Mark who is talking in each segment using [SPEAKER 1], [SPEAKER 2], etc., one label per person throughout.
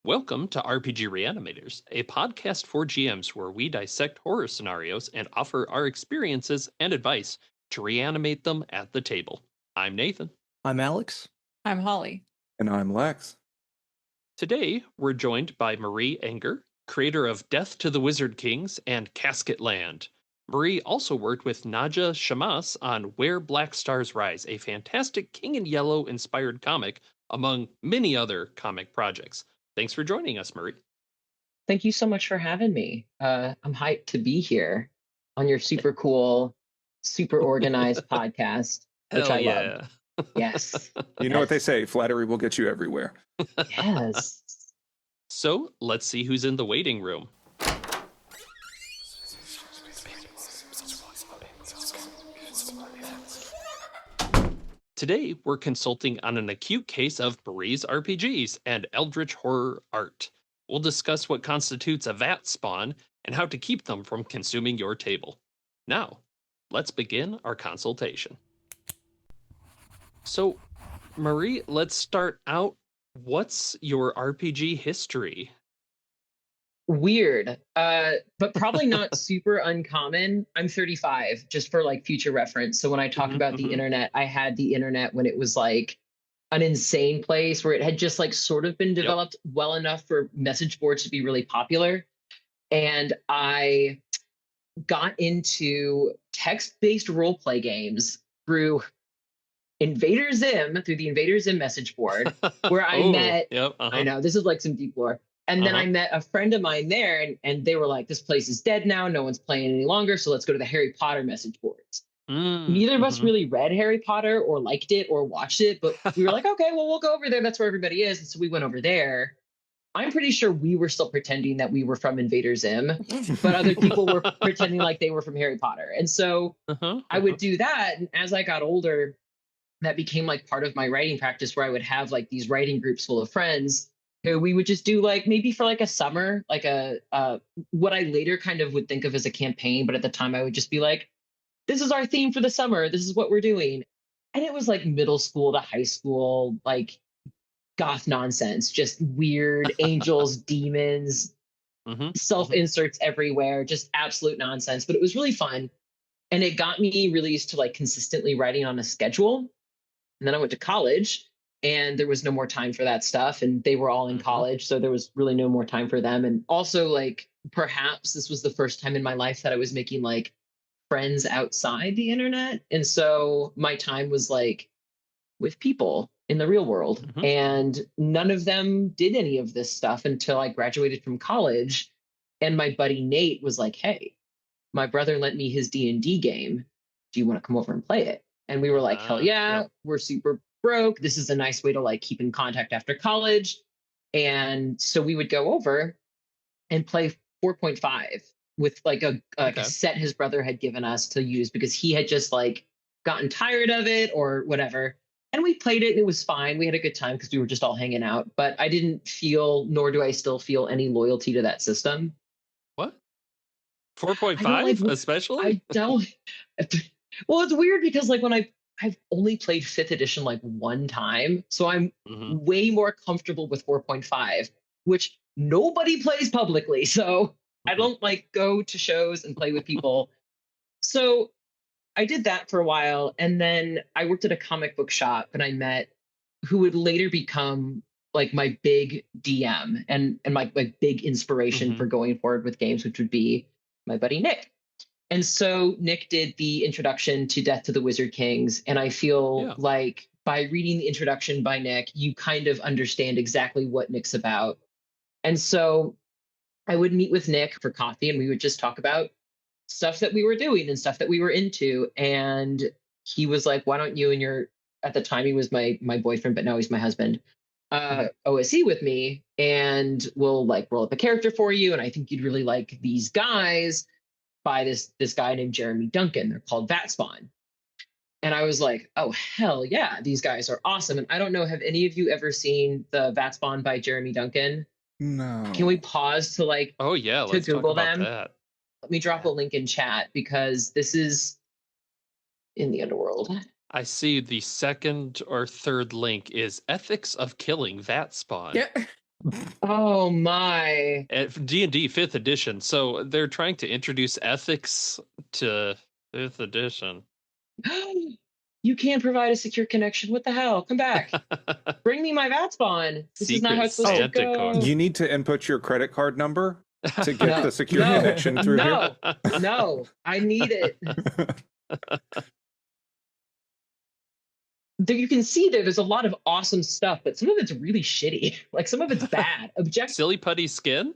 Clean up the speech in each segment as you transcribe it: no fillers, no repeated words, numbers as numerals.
[SPEAKER 1] Welcome to RPG Reanimators, a podcast for GMs where we dissect horror scenarios and offer our experiences and advice to reanimate them at the table. I'm Nathan.
[SPEAKER 2] I'm Alex.
[SPEAKER 3] I'm Holly.
[SPEAKER 4] And I'm Lex.
[SPEAKER 1] Today, we're joined by Marie Enger, creator of Death to the Wizard Kings and Casket Land. Marie also worked with Naja Shamas on Where Black Stars Rise, a fantastic King in Yellow inspired comic, among many other comic projects. Thanks for joining us, Marie.
[SPEAKER 5] Thank you so much for having me. I'm hyped to be here on your super cool, super organized podcast, which
[SPEAKER 1] Hell
[SPEAKER 5] I
[SPEAKER 1] yeah.
[SPEAKER 5] love. Yes.
[SPEAKER 4] You know what they say, flattery will get you everywhere.
[SPEAKER 5] Yes.
[SPEAKER 1] So let's see who's in the waiting room. Today, we're consulting on an acute case of Marie's RPGs and eldritch horror art. We'll discuss what constitutes a vat spawn and how to keep them from consuming your table. Now, let's begin our consultation. So, Marie, let's start out. What's your RPG history?
[SPEAKER 5] Weird, but probably not super uncommon. I'm 35, just for like future reference. So when I talk about the internet, I had the internet when it was like an insane place where it had just like sort of been developed well enough for message boards to be really popular. And I got into text-based roleplay games through Invader Zim, through the Invader Zim message board, where I met, I know, this is like some deep lore. And then I met a friend of mine there, and they were like, this place is dead now. No one's playing any longer. So let's go to the Harry Potter message boards. Neither of us really read Harry Potter or liked it or watched it, but we were like, okay, well, we'll go over there. That's where everybody is. And so we went over there. I'm pretty sure we were still pretending that we were from Invader Zim, but other people were pretending like they were from Harry Potter. And so I would do that. And as I got older, that became like part of my writing practice, where I would have like these writing groups full of friends who we would just do like maybe for like a summer, like what I later kind of would think of as a campaign. But at the time I would just be like, this is our theme for the summer. This is what we're doing. And it was like middle school to high school, like goth nonsense, just weird angels, demons, self-inserts everywhere, just absolute nonsense. But it was really fun. And it got me really used to like consistently writing on a schedule. And then I went to college, and there was no more time for that stuff. And they were all in college, so there was really no more time for them. And also, like, perhaps this was the first time in my life that I was making like friends outside the internet. And so my time was like with people in the real world. And none of them did any of this stuff until I graduated from college. And my buddy Nate was like, hey, my brother lent me his D&D game. Do you want to come over and play it? And we were like, hell yeah, we're super broke. This is a nice way to like keep in contact after college. And so we would go over and play 4.5 with like a set his brother had given us to use because he had just like gotten tired of it or whatever. And we played it and it was fine. We had a good time because we were just all hanging out. But I didn't feel, nor do I still feel, any loyalty to that system.
[SPEAKER 1] What? 4.5 especially?
[SPEAKER 5] I don't. Well, it's weird because like when I've only played 5th edition like one time, so I'm way more comfortable with 4.5, which nobody plays publicly. So I don't like go to shows and play with people. So I did that for a while, and then I worked at a comic book shop, and I met who would later become like my big DM and my big inspiration for going forward with games, which would be my buddy Nick. And so Nick did the introduction to Death to the Wizard Kings. And I feel like by reading the introduction by Nick, you kind of understand exactly what Nick's about. And so I would meet with Nick for coffee, and we would just talk about stuff that we were doing and stuff that we were into. And he was like, why don't you and your, at the time he was my boyfriend, but now he's my husband, OSE with me, and we'll like roll up a character for you. And I think you'd really like these guys by this guy named Jeremy Duncan. They're called Vatspawn. And I was like, oh, hell yeah, these guys are awesome. And I don't know, have any of you ever seen the Vatspawn by Jeremy Duncan?
[SPEAKER 4] No.
[SPEAKER 5] Can we pause to like,
[SPEAKER 1] let's
[SPEAKER 5] Google
[SPEAKER 1] talk about
[SPEAKER 5] them?
[SPEAKER 1] that.
[SPEAKER 5] Let me drop a link in chat because this is in the underworld.
[SPEAKER 1] I see the second or third link is Ethics of Killing Vatspawn.
[SPEAKER 3] Yeah.
[SPEAKER 5] Oh my.
[SPEAKER 1] At D&D 5th edition. So they're trying to introduce ethics to 5th edition.
[SPEAKER 5] You can't provide a secure connection. What the hell? Come back. Bring me my VAT spawn. This is not how
[SPEAKER 1] Secret
[SPEAKER 5] it's supposed to
[SPEAKER 1] Santa
[SPEAKER 5] go.
[SPEAKER 1] card.
[SPEAKER 4] You need to input your credit card number to get
[SPEAKER 5] No,
[SPEAKER 4] the secure
[SPEAKER 5] no,
[SPEAKER 4] connection through
[SPEAKER 5] no, no. I need it. You can see there's a lot of awesome stuff, but some of it's really shitty. Like some of it's bad.
[SPEAKER 1] Silly putty skin?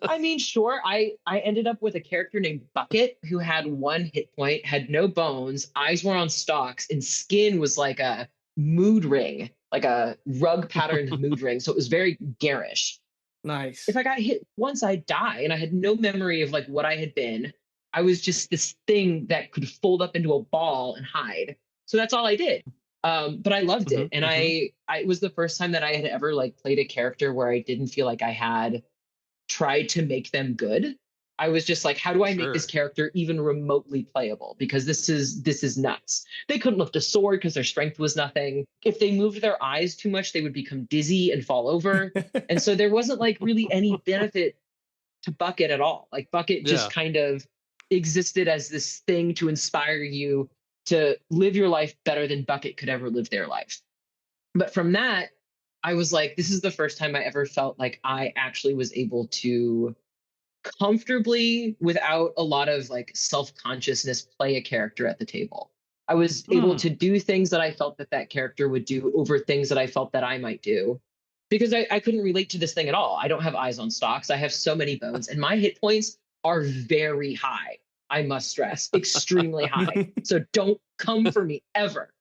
[SPEAKER 5] I mean, sure. I ended up with a character named Bucket who had 1 hit point, had no bones, eyes were on stalks, and skin was like a mood ring, like a rug patterned mood ring. So it was very garish.
[SPEAKER 2] Nice.
[SPEAKER 5] If I got hit once, I'd die, and I had no memory of like what I had been. I was just this thing that could fold up into a ball and hide. So that's all I did. But I loved it, and I it was the first time that I had ever like played a character where I didn't feel like I had tried to make them good. I was just like, how do I make this character even remotely playable? Because this is nuts. They couldn't lift a sword because their strength was nothing. If they moved their eyes too much, they would become dizzy and fall over. And so there wasn't like really any benefit to Bucket at all. Like Bucket just kind of existed as this thing to inspire you to live your life better than Bucket could ever live their life. But from that, I was like, this is the first time I ever felt like I actually was able to comfortably, without a lot of like self-consciousness, play a character at the table. I was able to do things that I felt that that character would do over things that I felt that I might do, because I couldn't relate to this thing at all. I don't have eyes on stalks. I have so many bones, and my hit points are very high. I must stress, extremely high. So don't come for me ever.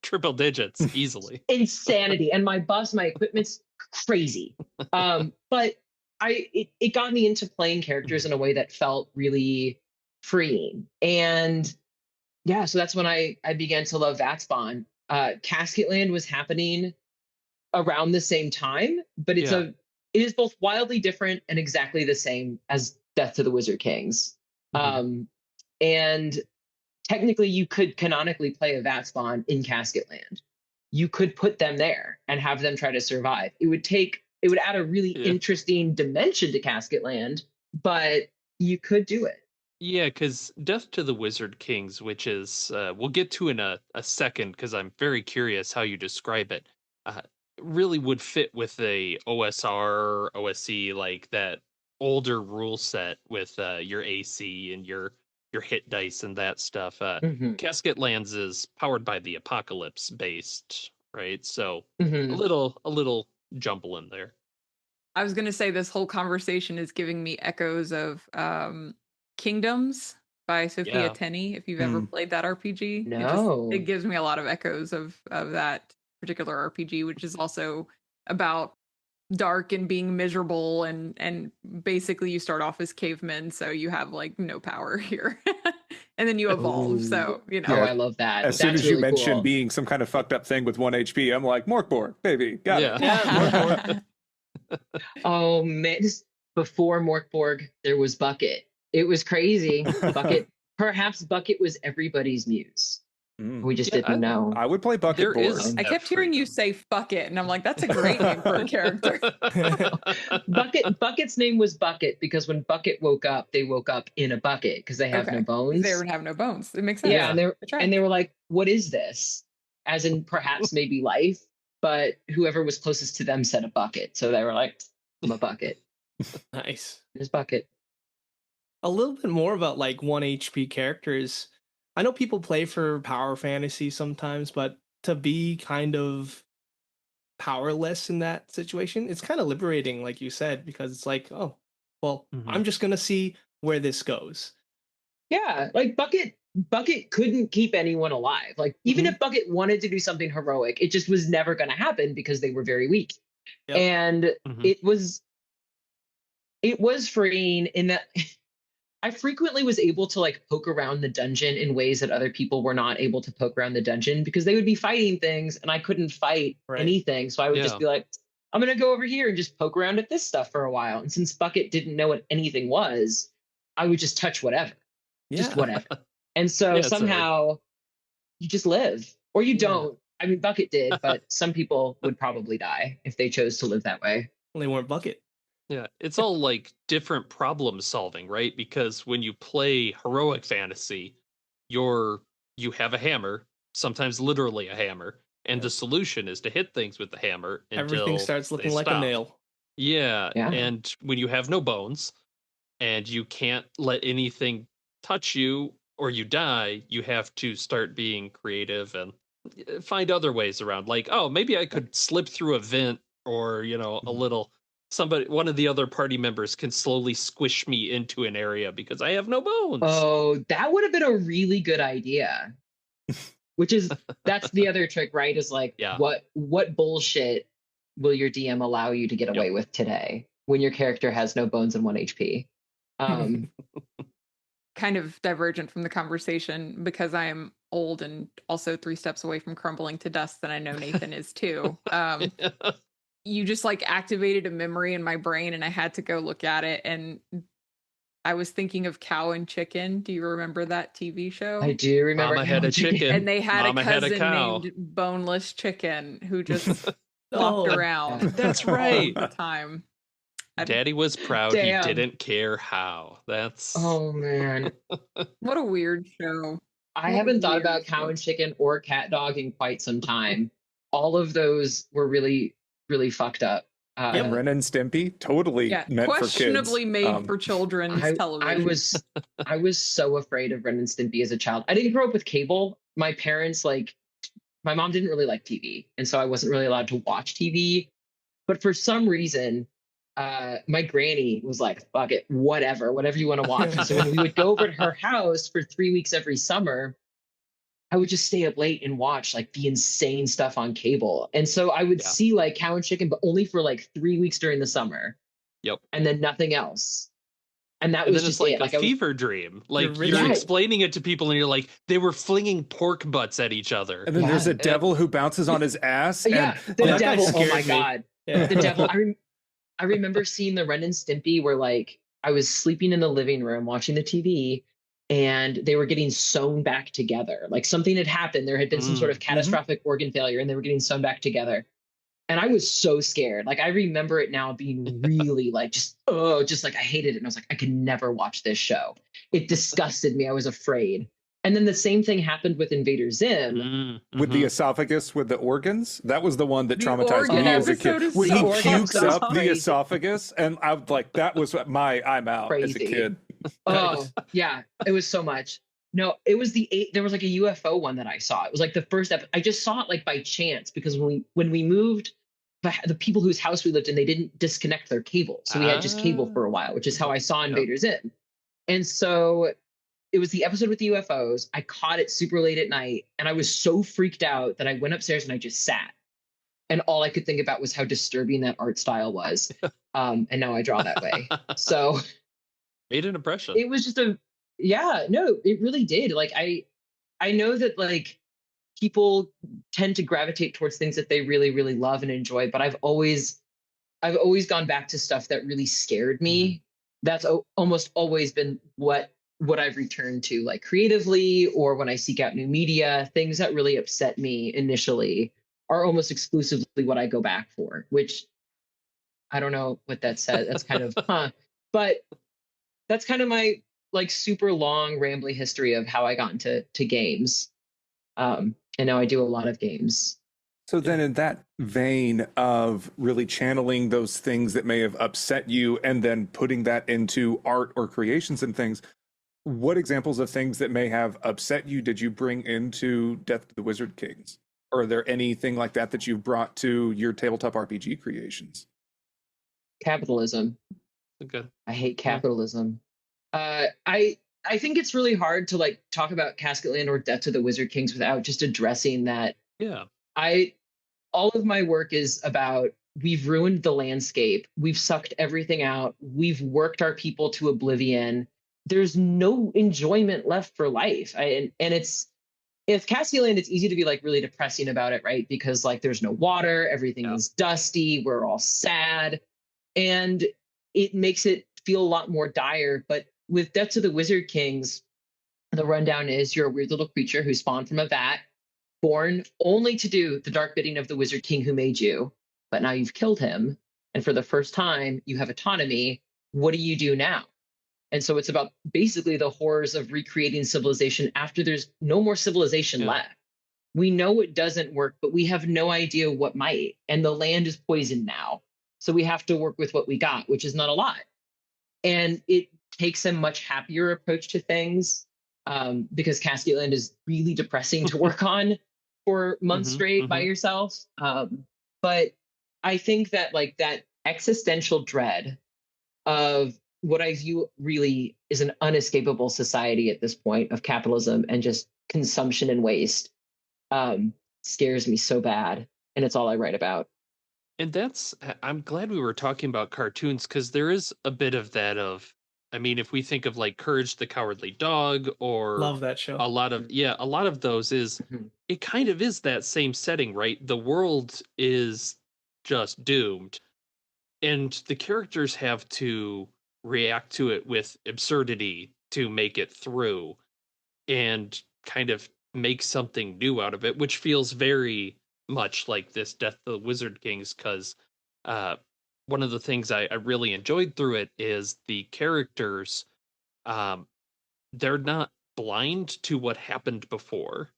[SPEAKER 1] Triple digits easily.
[SPEAKER 5] Insanity. And my equipment's crazy. But it got me into playing characters in a way that felt really freeing. And yeah, so that's when I began to love Vatspawn. Casket Land was happening around the same time, but it is both wildly different and exactly the same as Death to the Wizard Kings. And technically you could canonically play a Vatspawn in Casket Land. You could put them there and have them try to survive. It would add a really interesting dimension to Casket Land, but you could do it.
[SPEAKER 1] Yeah, because Death to the Wizard Kings, which is, we'll get to in a second, because I'm very curious how you describe it, really would fit with a OSR, OSC, like that older rule set with your AC and your hit dice and that stuff. Casket Lands is powered by the Apocalypse based, right? So a little jumble in there.
[SPEAKER 3] I was going to say this whole conversation is giving me echoes of Kingdoms by Sophia Tenney. If you've ever played that RPG, it gives me a lot of echoes of that particular RPG, which is also about dark and being miserable, and basically you start off as cavemen, so you have like no power here. And then you evolve. So, you know.
[SPEAKER 5] I love that.
[SPEAKER 4] As soon as you mentioned being some kind of fucked up thing with 1 HP, I'm like, Morkborg, baby. Got it.
[SPEAKER 1] Yeah.
[SPEAKER 5] Oh man, before Morkborg, there was Bucket. It was crazy. Perhaps Bucket was everybody's muse. We just didn't know.
[SPEAKER 4] I would play Bucket Board.
[SPEAKER 3] I kept hearing you say "fuck it," and I'm like, "That's a great name for a character."
[SPEAKER 5] Bucket's name was Bucket because when Bucket woke up, they woke up in a bucket because they have no bones.
[SPEAKER 3] They would have no bones. It makes sense.
[SPEAKER 5] Yeah, and they were like, "What is this?" As in, perhaps maybe life, but whoever was closest to them said a bucket, so they were like, "I'm a bucket."
[SPEAKER 2] Nice.
[SPEAKER 5] There's Bucket.
[SPEAKER 2] A little bit more about like 1 HP characters. I know people play for power fantasy sometimes, but to be kind of powerless in that situation, it's kind of liberating, like you said, because it's like, oh, well, I'm just going to see where this goes.
[SPEAKER 5] Yeah, like Bucket couldn't keep anyone alive. Like even if Bucket wanted to do something heroic, it just was never going to happen because they were very weak. Yep. And it was freeing in that I frequently was able to like poke around the dungeon in ways that other people were not able to poke around the dungeon because they would be fighting things and I couldn't fight anything. So I would just be like, I'm going to go over here and just poke around at this stuff for a while. And since Bucket didn't know what anything was, I would just touch whatever, just whatever. And so somehow you just live or you don't. I mean, Bucket did, but some people would probably die if they chose to live that way.
[SPEAKER 2] They weren't bucket.
[SPEAKER 1] Yeah, it's all like different problem solving, right? Because when you play heroic fantasy, you have a hammer, sometimes literally a hammer, and the solution is to hit things with the hammer
[SPEAKER 2] Everything
[SPEAKER 1] until
[SPEAKER 2] starts
[SPEAKER 1] they
[SPEAKER 2] looking like a
[SPEAKER 1] stop.
[SPEAKER 2] nail.
[SPEAKER 1] Yeah,
[SPEAKER 5] Yeah.
[SPEAKER 1] and when you have no bones and you can't let anything touch you or you die, you have to start being creative and find other ways around. Like, oh, maybe I could slip through a vent, or a little one of the other party members can slowly squish me into an area because I have no bones.
[SPEAKER 5] Oh, that would have been a really good idea. Which is, that's the other trick, right? Is like,
[SPEAKER 1] Yeah.
[SPEAKER 5] what bullshit will your DM allow you to get away with today when your character has no bones and 1 HP?
[SPEAKER 3] Kind of divergent from the conversation because I am old and also 3 steps away from crumbling to dust, and I know Nathan is too. You just like activated a memory in my brain and I had to go look at it, and I was thinking of Cow and Chicken. Do you remember that TV show?
[SPEAKER 5] I do remember.
[SPEAKER 1] Mama had a chicken.
[SPEAKER 3] And they had
[SPEAKER 1] Mama
[SPEAKER 3] a cousin
[SPEAKER 1] had a cow.
[SPEAKER 3] named Boneless Chicken who just flopped around.
[SPEAKER 1] That's right.
[SPEAKER 3] All the time.
[SPEAKER 1] Daddy was proud.
[SPEAKER 5] Damn.
[SPEAKER 1] He didn't care how. That's
[SPEAKER 5] Oh man.
[SPEAKER 3] What a weird show.
[SPEAKER 5] I haven't thought about Cow and Chicken or Cat Dog in quite some time. All of those were really, really fucked up.
[SPEAKER 4] And Ren and Stimpy, totally meant for kids.
[SPEAKER 3] Questionably made for children's television.
[SPEAKER 5] I was so afraid of Ren and Stimpy as a child. I didn't grow up with cable. My parents, my mom didn't really like TV, and so I wasn't really allowed to watch TV. But for some reason, my granny was like, fuck it, whatever you want to watch. And so when we would go over to her house for 3 weeks every summer, I would just stay up late and watch like the insane stuff on cable. And so I would see like Cow and Chicken, but only for like 3 weeks during the summer.
[SPEAKER 1] Yep.
[SPEAKER 5] And then nothing else. And that
[SPEAKER 1] and
[SPEAKER 5] was
[SPEAKER 1] then
[SPEAKER 5] just
[SPEAKER 1] it's like a fever dream. Like you're explaining it to people and you're like, they were flinging pork butts at each other.
[SPEAKER 4] And then there's a devil who bounces on his ass.
[SPEAKER 5] Yeah,
[SPEAKER 4] and
[SPEAKER 5] the devil. Oh my
[SPEAKER 2] me.
[SPEAKER 5] God. Yeah. The devil. I remember seeing the Ren and Stimpy where like I was sleeping in the living room watching the TV and they were getting sewn back together. Like something had happened. There had been some sort of catastrophic organ failure and they were getting sewn back together. And I was so scared. Like I remember it now being really like just like I hated it. And I was like, I could never watch this show. It disgusted me. I was afraid. And then the same thing happened with Invader Zim.
[SPEAKER 4] With the esophagus with the organs. That was the one that traumatized me as a kid. When he pukes up the esophagus, and I was like, that was I'm out as a kid.
[SPEAKER 5] Oh, yeah. It was so much. No, it was there was like a UFO one that I saw. It was like the first episode. I just saw it like by chance because when we moved, the people whose house we lived in, they didn't disconnect their cable. So we had just cable for a while, which is how I saw Invader Zim. And so it was the episode with the UFOs. I caught it super late at night and I was so freaked out that I went upstairs and I just sat. And all I could think about was how disturbing that art style was. And now I draw that way. So
[SPEAKER 1] made an impression.
[SPEAKER 5] It was just it really did. Like I know that like people tend to gravitate towards things that they really, really love and enjoy, but I've always gone back to stuff that really scared me. That's almost always been what I've returned to, like creatively or when I seek out new media. Things that really upset me initially are almost exclusively what I go back for, which I don't know what that says. That's kind of but that's kind of my like super long rambly history of how I got into games. And now I do a lot of games.
[SPEAKER 4] So then in that vein of really channeling those things that may have upset you and then putting that into art or creations and things, what examples of things that may have upset you did you bring into Death to the Wizard Kings? Or are there anything like that you've brought to your tabletop RPG creations?
[SPEAKER 5] Capitalism.
[SPEAKER 1] Okay.
[SPEAKER 5] I hate capitalism. I think it's really hard to like talk about Casket Land or Death to the Wizard Kings without just addressing that.
[SPEAKER 1] Yeah.
[SPEAKER 5] All of my work is about we've ruined the landscape. We've sucked everything out. We've worked our people to oblivion. There's no enjoyment left for life. And it's Casket Land, it's easy to be like really depressing about it, right? Because like there's no water, everything is dusty, we're all sad. And it makes it feel a lot more dire. But with Death to the Wizard Kings, the rundown is you're a weird little creature who spawned from a vat, born only to do the dark bidding of the Wizard King who made you, but now you've killed him. And for the first time, you have autonomy. What do you do now? And so it's about basically the horrors of recreating civilization after there's no more civilization left. We know it doesn't work, but we have no idea what might. And the land is poisoned now. So we have to work with what we got, which is not a lot. And it takes a much happier approach to things, because Casket Land is really depressing to work on for months straight by yourself. But I think that like that existential dread of what I view really is an unescapable society at this point of capitalism and just consumption and waste scares me so bad. And it's all I write about.
[SPEAKER 1] And I'm glad we were talking about cartoons, because there is a bit of that I mean, if we think of like Courage the Cowardly Dog or
[SPEAKER 2] love that show.
[SPEAKER 1] a lot of those it kind of is that same setting, right? The world is just doomed, and the characters have to react to it with absurdity to make it through and kind of make something new out of it, which feels very much like this Death of the Wizard Kings, because one of the things I really enjoyed through it is the characters, they're not blind to what happened before.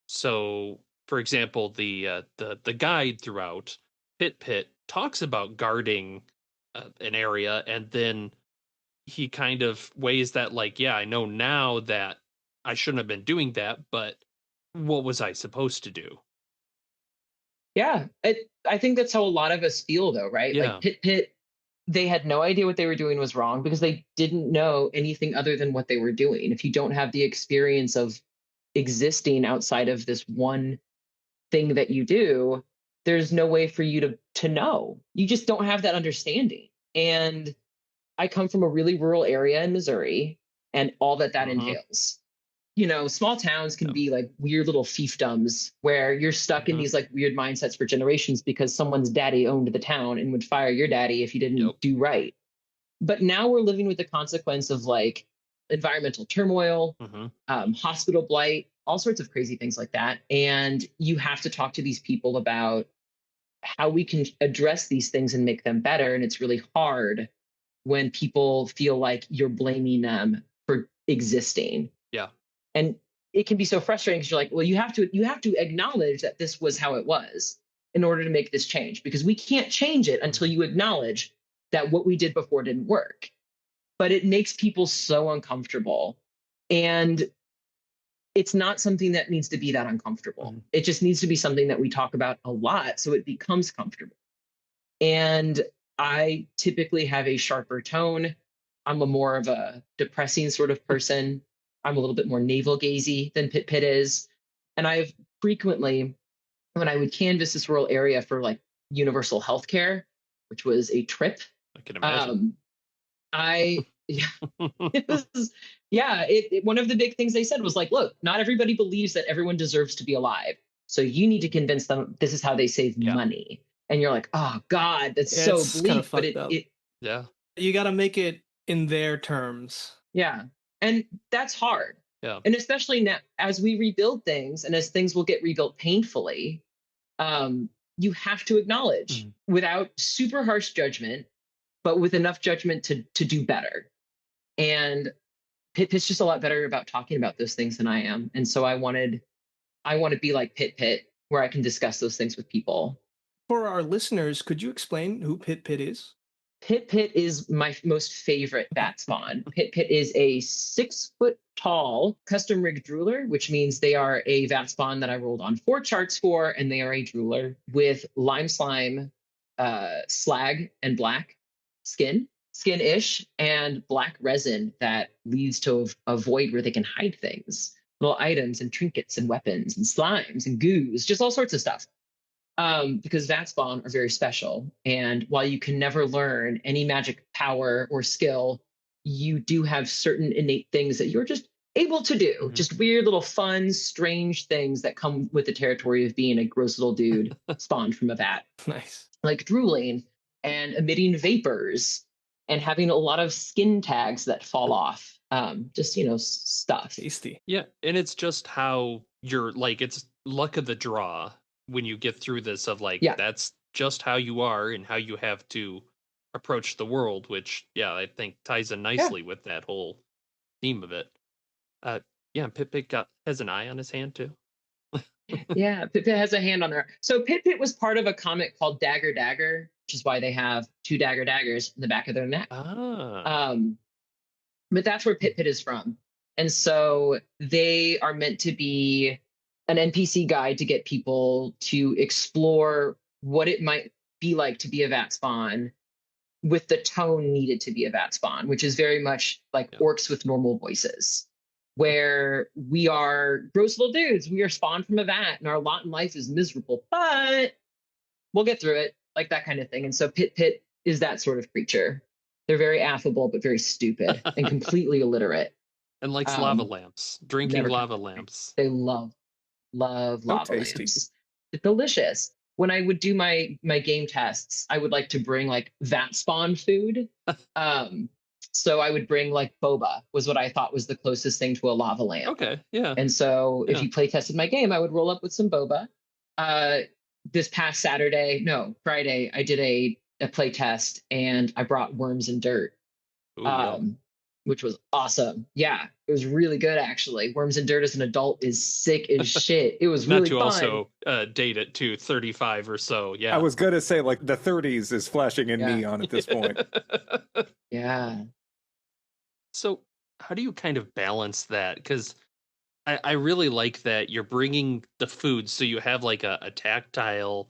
[SPEAKER 1] So, for example, the guide throughout Pit talks about guarding an area, and then he kind of weighs that like, yeah, I know now that I shouldn't have been doing that, but what was I supposed to do?
[SPEAKER 5] Yeah, I think that's how a lot of us feel, though, right?
[SPEAKER 1] Yeah.
[SPEAKER 5] Like Pit, they had no idea what they were doing was wrong because they didn't know anything other than what they were doing. If you don't have the experience of existing outside of this one thing that you do, there's no way for you to know. You just don't have that understanding. And I come from a really rural area in Missouri, and all that entails. You know, small towns can be like weird little fiefdoms where you're stuck in these like weird mindsets for generations because someone's daddy owned the town and would fire your daddy if you didn't do right. But now we're living with the consequence of like environmental turmoil, hospital blight, all sorts of crazy things like that. And you have to talk to these people about how we can address these things and make them better. And it's really hard when people feel like you're blaming them for existing.
[SPEAKER 1] Yeah.
[SPEAKER 5] And it can be so frustrating because you're like, well, you have to acknowledge that this was how it was in order to make this change, because we can't change it until you acknowledge that what we did before didn't work. But it makes people so uncomfortable. And it's not something that needs to be that uncomfortable. It just needs to be something that we talk about a lot so it becomes comfortable. And I typically have a sharper tone. I'm a more of a depressing sort of person. I'm a little bit more navel-gazy than Pit is. And I've frequently, when I would canvas this rural area for like universal healthcare, which was a trip.
[SPEAKER 1] I can imagine.
[SPEAKER 5] One of the big things they said was like, look, not everybody believes that everyone deserves to be alive. So you need to convince them this is how they save money. And you're like, oh God, that's so bleak. But
[SPEAKER 2] you got to make it in their terms.
[SPEAKER 5] Yeah. And that's hard.
[SPEAKER 1] Yeah.
[SPEAKER 5] And especially now, as we rebuild things and as things will get rebuilt painfully, you have to acknowledge without super harsh judgment, but with enough judgment to do better. And Pit's just a lot better about talking about those things than I am. And so I want to be like Pit, where I can discuss those things with people.
[SPEAKER 2] For our listeners, could you explain who Pit is?
[SPEAKER 5] Pit is my most favorite bat spawn. Pit is a 6 foot tall custom rigged drooler, which means they are a vat spawn that I rolled on 4 charts for, and they are a drooler with lime slime, slag, and black skin-ish, and black resin that leads to a void where they can hide things, little items and trinkets and weapons and slimes and goos, just all sorts of stuff. Because vat spawn are very special. And while you can never learn any magic power or skill, you do have certain innate things that you're just able to do. Just weird little fun, strange things that come with the territory of being a gross little dude spawned from a vat.
[SPEAKER 2] Nice.
[SPEAKER 5] Like drooling and emitting vapors and having a lot of skin tags that fall off. Just, stuff.
[SPEAKER 2] Tasty.
[SPEAKER 1] Yeah. And it's just how you're like, it's luck of the draw when you get through this of like, that's just how you are and how you have to approach the world, which I think ties in nicely with that whole theme of it. Yeah, Pit has an eye on his hand too.
[SPEAKER 5] Yeah, Pit has a hand on there. So Pit was part of a comic called Dagger Dagger, which is why they have two daggers in the back of their neck. But that's where Pit is from. And so they are meant to be an NPC guide to get people to explore what it might be like to be a Vat Spawn with the tone needed to be a Vat Spawn, which is very much like orcs with normal voices, where we are gross little dudes. We are spawned from a vat and our lot in life is miserable, but we'll get through it, like that kind of thing. And so Pit is that sort of creature. They're very affable, but very stupid and completely illiterate.
[SPEAKER 1] And likes lava lamps, drinking lava lamps.
[SPEAKER 5] They love lava lamps. It's delicious. When I would do my game tests, I would like to bring like Vat Spawn food. So I would bring like boba, was what I thought was the closest thing to a lava lamp.
[SPEAKER 1] Okay, yeah.
[SPEAKER 5] And so if you play tested my game, I would roll up with some boba. This past Friday, I did a play test and I brought worms and dirt, which was awesome. Yeah, it was really good actually. Worms and dirt as an adult is sick as shit. It was really fun.
[SPEAKER 1] Not to also date it to 35 or so. Yeah,
[SPEAKER 4] I was gonna say like the 30s is flashing in neon at this point.
[SPEAKER 5] Yeah.
[SPEAKER 1] So how do you kind of balance that? Because I really like that you're bringing the food, so you have like a tactile,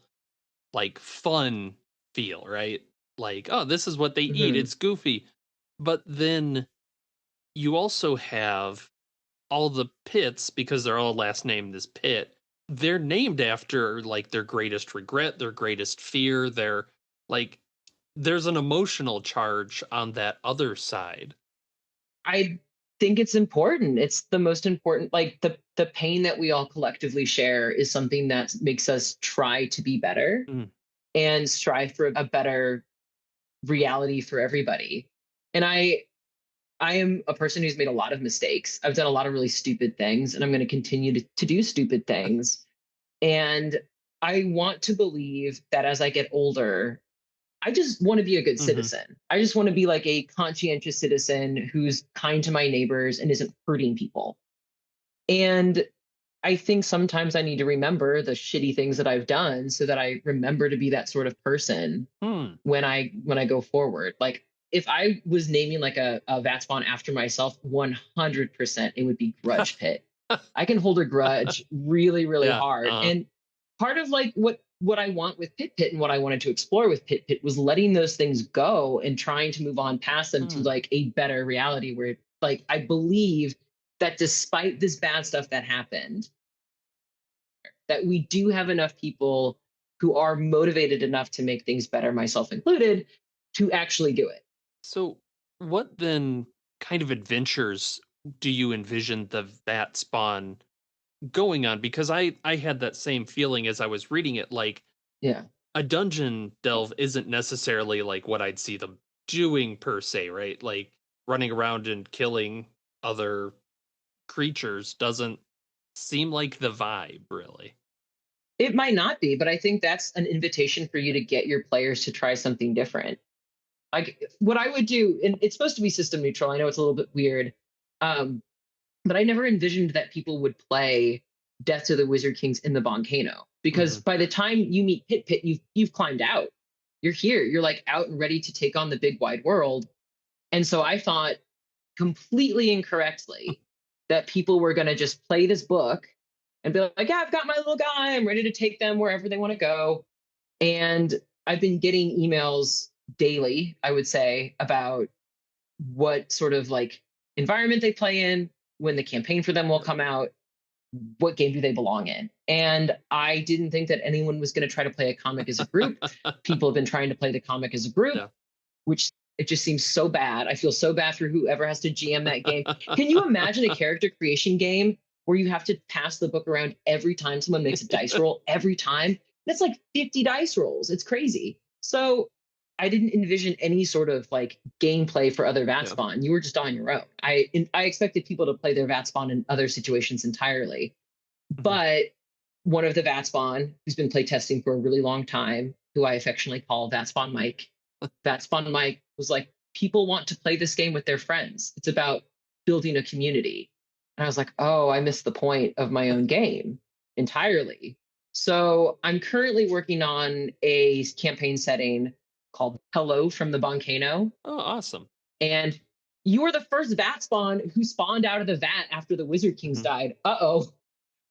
[SPEAKER 1] like fun feel, right? Like, oh, this is what they eat. It's goofy. But then you also have all the pits, because they're all last named as Pit. They're named after like their greatest regret, their greatest fear. They're like, there's an emotional charge on that other side.
[SPEAKER 5] I think it's important. It's the most important. Like the pain that we all collectively share is something that makes us try to be better and strive for a better reality for everybody. And I am a person who's made a lot of mistakes. I've done a lot of really stupid things, and I'm going to continue to do stupid things. And I want to believe that as I get older, I just want to be a good citizen. I just want to be like a conscientious citizen who's kind to my neighbors and isn't hurting people. And I think sometimes I need to remember the shitty things that I've done so that I remember to be that sort of person when I go forward. Like if I was naming like a Vat Spawn after myself, 100% it would be Grudge Pit. I can hold a grudge really, really hard. And part of like what I want with Pit and what I wanted to explore with Pit was letting those things go and trying to move on past them to like a better reality where like I believe that despite this bad stuff that happened, that we do have enough people who are motivated enough to make things better, myself included, to actually do it.
[SPEAKER 1] So what then kind of adventures do you envision the Vat Spawn going on? Because I had that same feeling as I was reading it, like a dungeon delve isn't necessarily like what I'd see them doing per se, right? Like running around and killing other creatures doesn't seem like the vibe, really.
[SPEAKER 5] It might not be, but I think that's an invitation for you to get your players to try something different. Like what I would do, and it's supposed to be system neutral. I know it's a little bit weird, but I never envisioned that people would play Death to the Wizard Kings in the volcano, because by the time you meet Pit, you've climbed out. You're here. You're like out and ready to take on the big wide world. And so I thought completely incorrectly that people were going to just play this book and be like, yeah, I've got my little guy. I'm ready to take them wherever they want to go. And I've been getting emails daily, I would say, about what sort of like environment they play in, when the campaign for them will come out, what game do they belong in. And I didn't think that anyone was going to try to play a comic as a group. People have been trying to play the comic as a group, which it just seems so bad. I feel so bad for whoever has to GM that game. Can you imagine a character creation game where you have to pass the book around every time someone makes a dice roll, every time? That's like 50 dice rolls. It's crazy. So I didn't envision any sort of like gameplay for other Vat Spawn. You were just on your own. I expected people to play their Vat Spawn in other situations entirely. But one of the Vat Spawn, who's been playtesting for a really long time, who I affectionately call Vat Spawn Mike, That's Fun Mike was like, people want to play this game with their friends. It's about building a community. And I was like, oh, I missed the point of my own game entirely. So I'm currently working on a campaign setting called Hello from the Volcano.
[SPEAKER 1] Oh, awesome.
[SPEAKER 5] And you were the first vat spawn who spawned out of the vat after the Wizard Kings died. Uh-oh.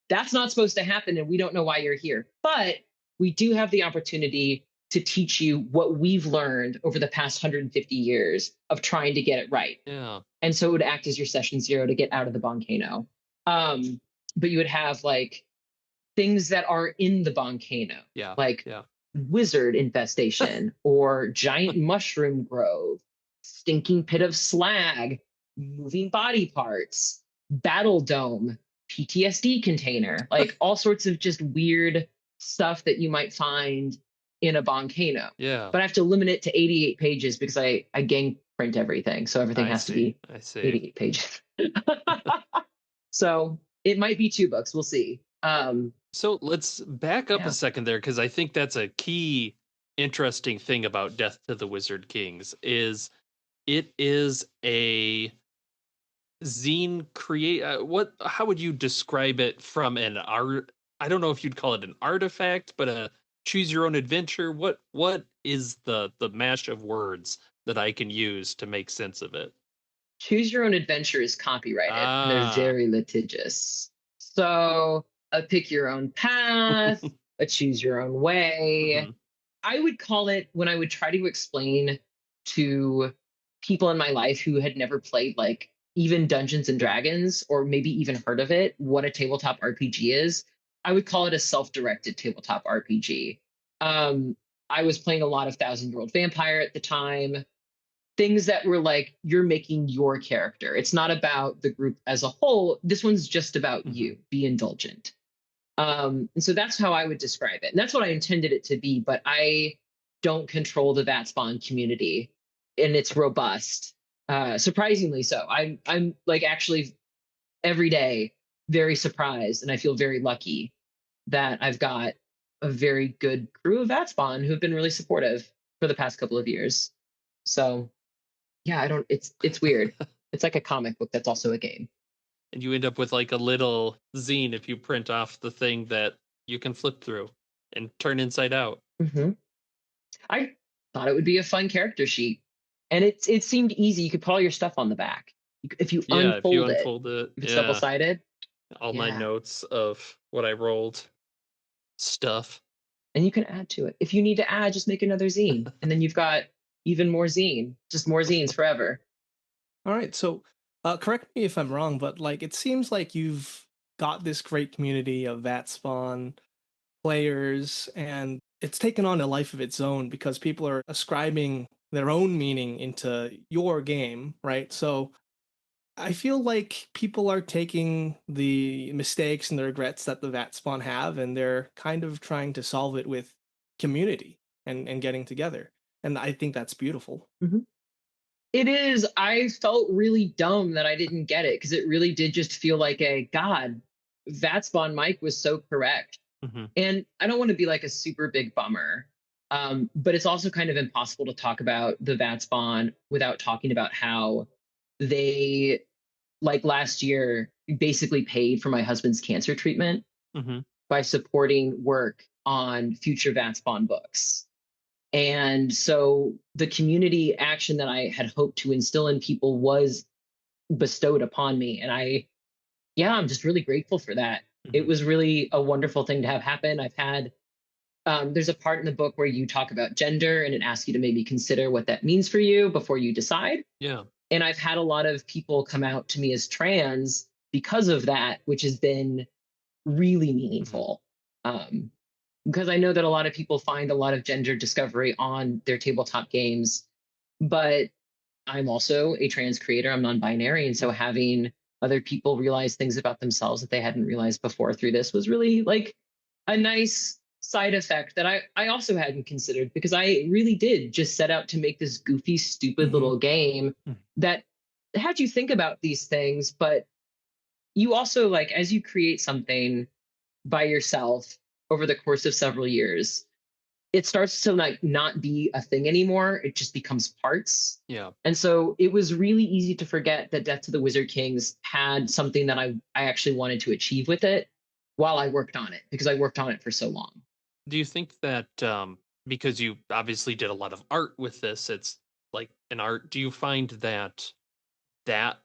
[SPEAKER 5] That's not supposed to happen, and we don't know why you're here. But we do have the opportunity to teach you what we've learned over the past 150 years of trying to get it right.
[SPEAKER 1] Yeah.
[SPEAKER 5] And so it would act as your session 0 to get out of the volcano. But you would have like things that are in the volcano, like wizard infestation or giant mushroom grove, stinking pit of slag, moving body parts, battle dome, PTSD container, like all sorts of just weird stuff that you might find in a volcano.
[SPEAKER 1] Yeah.
[SPEAKER 5] But I have to limit it to 88 pages because I gang print everything. So everything has to be 88 pages. So it might be 2 books. We'll see.
[SPEAKER 1] So let's back up a second there, because I think that's a key interesting thing about Death to the Wizard Kings is it is a zine how would you describe it from an art? I don't know if you'd call it an artifact, but a choose your own adventure. What is the mash of words that I can use to make sense of it?
[SPEAKER 5] Choose your own adventure is copyrighted. And they're very litigious. So a pick your own path, a choose your own way. I would call it, when I would try to explain to people in my life who had never played like even Dungeons and Dragons, or maybe even heard of it, what a tabletop RPG is, I would call it a self-directed tabletop RPG. I was playing a lot of Thousand Year Old Vampire at the time. Things that were like, you're making your character. It's not about the group as a whole. This one's just about you. Be indulgent. And so that's how I would describe it. And that's what I intended it to be, but I don't control the Vatspawn community, and it's robust. Surprisingly so. I'm like actually every day very surprised, and I feel very lucky that I've got a very good crew of Vatspawn who have been really supportive for the past couple of years. So yeah, it's weird. It's like a comic book that's also a game.
[SPEAKER 1] And you end up with like a little zine if you print off the thing that you can flip through and turn inside out.
[SPEAKER 5] I thought it would be a fun character sheet. And it seemed easy. You could put all your stuff on the back. If you unfold it, if it's double-sided.
[SPEAKER 1] All my notes of what I rolled, stuff.
[SPEAKER 5] And you can add to it. If you need to add, just make another zine. And then you've got even more zine. Just more zines forever.
[SPEAKER 2] All right. So correct me if I'm wrong, but like it seems like you've got this great community of Vatspawn players, and it's taken on a life of its own because people are ascribing their own meaning into your game, right? So I feel like people are taking the mistakes and the regrets that the Vatspawn have, and they're kind of trying to solve it with community and getting together. And I think that's beautiful.
[SPEAKER 5] It is. I felt really dumb that I didn't get it, because it really did just feel like God, Vatspawn Mike was so correct. And I don't want to be like a super big bummer, but it's also kind of impossible to talk about the Vatspawn without talking about how they, like last year, basically paid for my husband's cancer treatment by supporting work on future Vatspawn books. And so the community action that I had hoped to instill in people was bestowed upon me. And I'm just really grateful for that. It was really a wonderful thing to have happen. I've had, there's a part in the book where you talk about gender, and it asks you to maybe consider what that means for you before you decide.
[SPEAKER 1] Yeah.
[SPEAKER 5] And I've had a lot of people come out to me as trans because of that, which has been really meaningful. Because I know that a lot of people find a lot of gender discovery on their tabletop games, but I'm also a trans creator. I'm non-binary. And so having other people realize things about themselves that they hadn't realized before through this was really like a nice side effect that I also hadn't considered, because I really did just set out to make this goofy, stupid little game that had you think about these things. But you also, like, as you create something by yourself over the course of several years, it starts to like not be a thing anymore. It just becomes parts.
[SPEAKER 1] Yeah.
[SPEAKER 5] And so it was really easy to forget that Death to the Wizard Kings had something that I actually wanted to achieve with it while I worked on it, because I worked on it for so long.
[SPEAKER 1] Do you think that because you obviously did a lot of art with this, it's like an art, do you find that that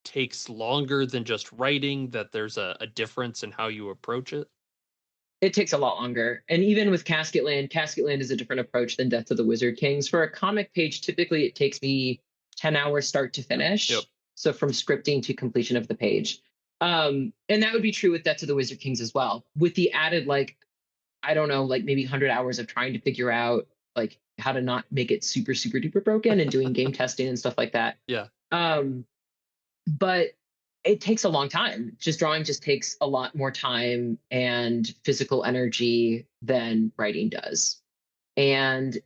[SPEAKER 1] takes longer than just writing, that there's a difference in how you approach it?
[SPEAKER 5] It takes a lot longer. And even with Casket Land is a different approach than Death of the Wizard Kings. For a comic page, typically it takes me 10 hours start to finish.
[SPEAKER 1] Yep.
[SPEAKER 5] So from scripting to completion of the page. And that would be true with Death of the Wizard Kings as well, with the added, like, I don't know, like maybe 100 hours of trying to figure out like how to not make it super, super duper broken and doing game testing and stuff like that.
[SPEAKER 1] Yeah.
[SPEAKER 5] But it takes a long time. Just drawing just takes a lot more time and physical energy than writing does. And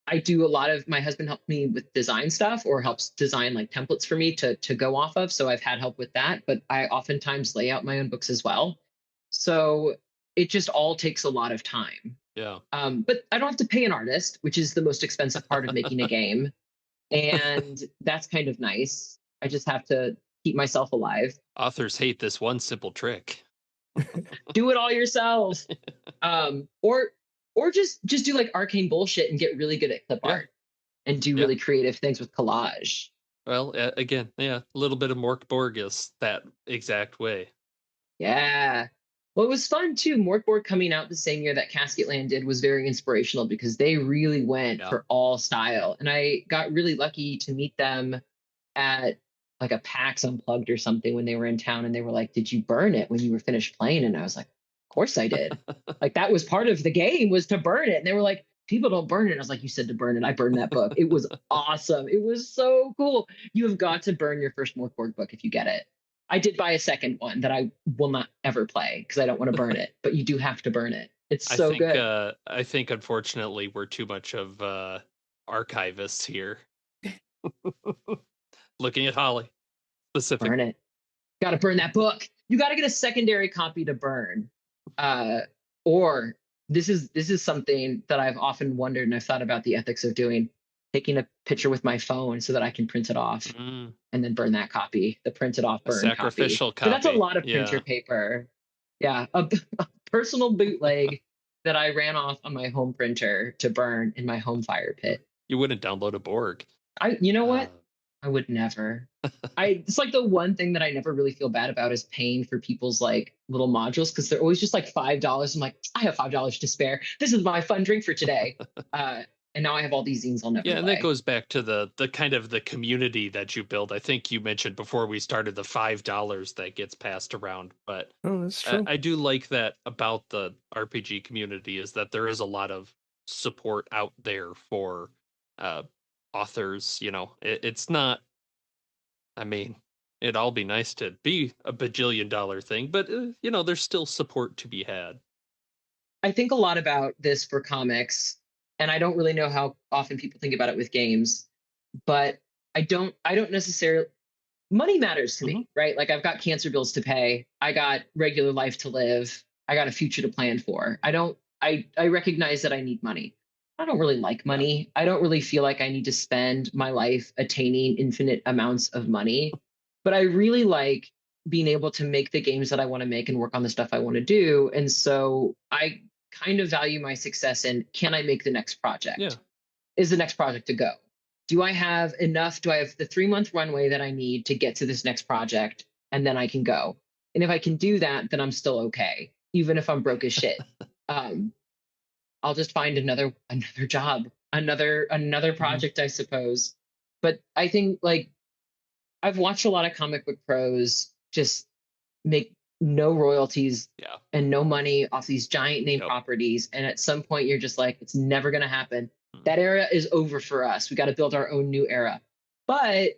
[SPEAKER 5] I do a lot of, my husband helped me with design stuff, or helps design like templates for me to go off of. So I've had help with that, but I oftentimes lay out my own books as well. So it just all takes a lot of time.
[SPEAKER 1] Yeah.
[SPEAKER 5] But I don't have to pay an artist, which is the most expensive part of making a game. And that's kind of nice. I just have to keep myself alive.
[SPEAKER 1] Authors hate this one simple trick.
[SPEAKER 5] Do it all yourself. Or just do like arcane bullshit and get really good at clip art and do really creative things with collage.
[SPEAKER 1] Well, again, a little bit of Mork Borges that exact way.
[SPEAKER 5] Yeah. Well, it was fun too. Morkborg coming out the same year that Casket Land did was very inspirational, because they really went for all style. And I got really lucky to meet them at like a PAX Unplugged or something when they were in town, and they were like, "Did you burn it when you were finished playing?" And I was like, "Of course I did." Like, that was part of the game, was to burn it. And they were like, "People don't burn it." And I was like, "You said to burn it. I burned that book." It was awesome. It was so cool. You have got to burn your first Morkborg book if you get it. I did buy a second one that I will not ever play because I don't want to burn it, but you do have to burn it. It's so good.
[SPEAKER 1] I think, unfortunately, we're too much of archivists here. Looking at Holly, specifically.
[SPEAKER 5] Burn it. Got to burn that book. You got to get a secondary copy to burn. Or this is something that I've often wondered, and I've thought about the ethics of doing, taking a picture with my phone so that I can print it off and then burn that copy, the printed off burn
[SPEAKER 1] sacrificial copy.
[SPEAKER 5] But that's a lot of printer paper. Yeah, a personal bootleg that I ran off on my home printer to burn in my home fire pit.
[SPEAKER 1] You wouldn't download a Borg.
[SPEAKER 5] You know what? I would never. It's like the one thing that I never really feel bad about is paying for people's like little modules, because they're always just like $5. I'm like, I have $5 to spare. This is my fun drink for today. And now I have all these zines I'll never play.
[SPEAKER 1] And that goes back to the kind of the community that you build. I think you mentioned before we started the $5 that gets passed around. But
[SPEAKER 2] that's true.
[SPEAKER 1] I do like that about the RPG community, is that there is a lot of support out there for authors. You know, it's not, I mean, it'd all be nice to be a bajillion-dollar thing, but you know, there's still support to be had.
[SPEAKER 5] I think a lot about this for comics, and I don't really know how often people think about it with games, but I don't necessarily, money matters to me, right? Like, I've got cancer bills to pay. I got regular life to live. I got a future to plan for. I recognize that I need money. I don't really like money. I don't really feel like I need to spend my life attaining infinite amounts of money, but I really like being able to make the games that I want to make and work on the stuff I want to do. And so I kind of value my success in, can I make the next project?
[SPEAKER 1] Yeah.
[SPEAKER 5] Is the next project to go? Do I have enough? Do I have the 3-month runway that I need to get to this next project? And then I can go. And if I can do that, then I'm still okay, even if I'm broke as shit. I'll just find another job, another project, I suppose. But I think, like, I've watched a lot of comic book pros just make no royalties and no money off these giant name properties. And at some point you're just like, it's never going to happen. That era is over for us. We got to build our own new era. But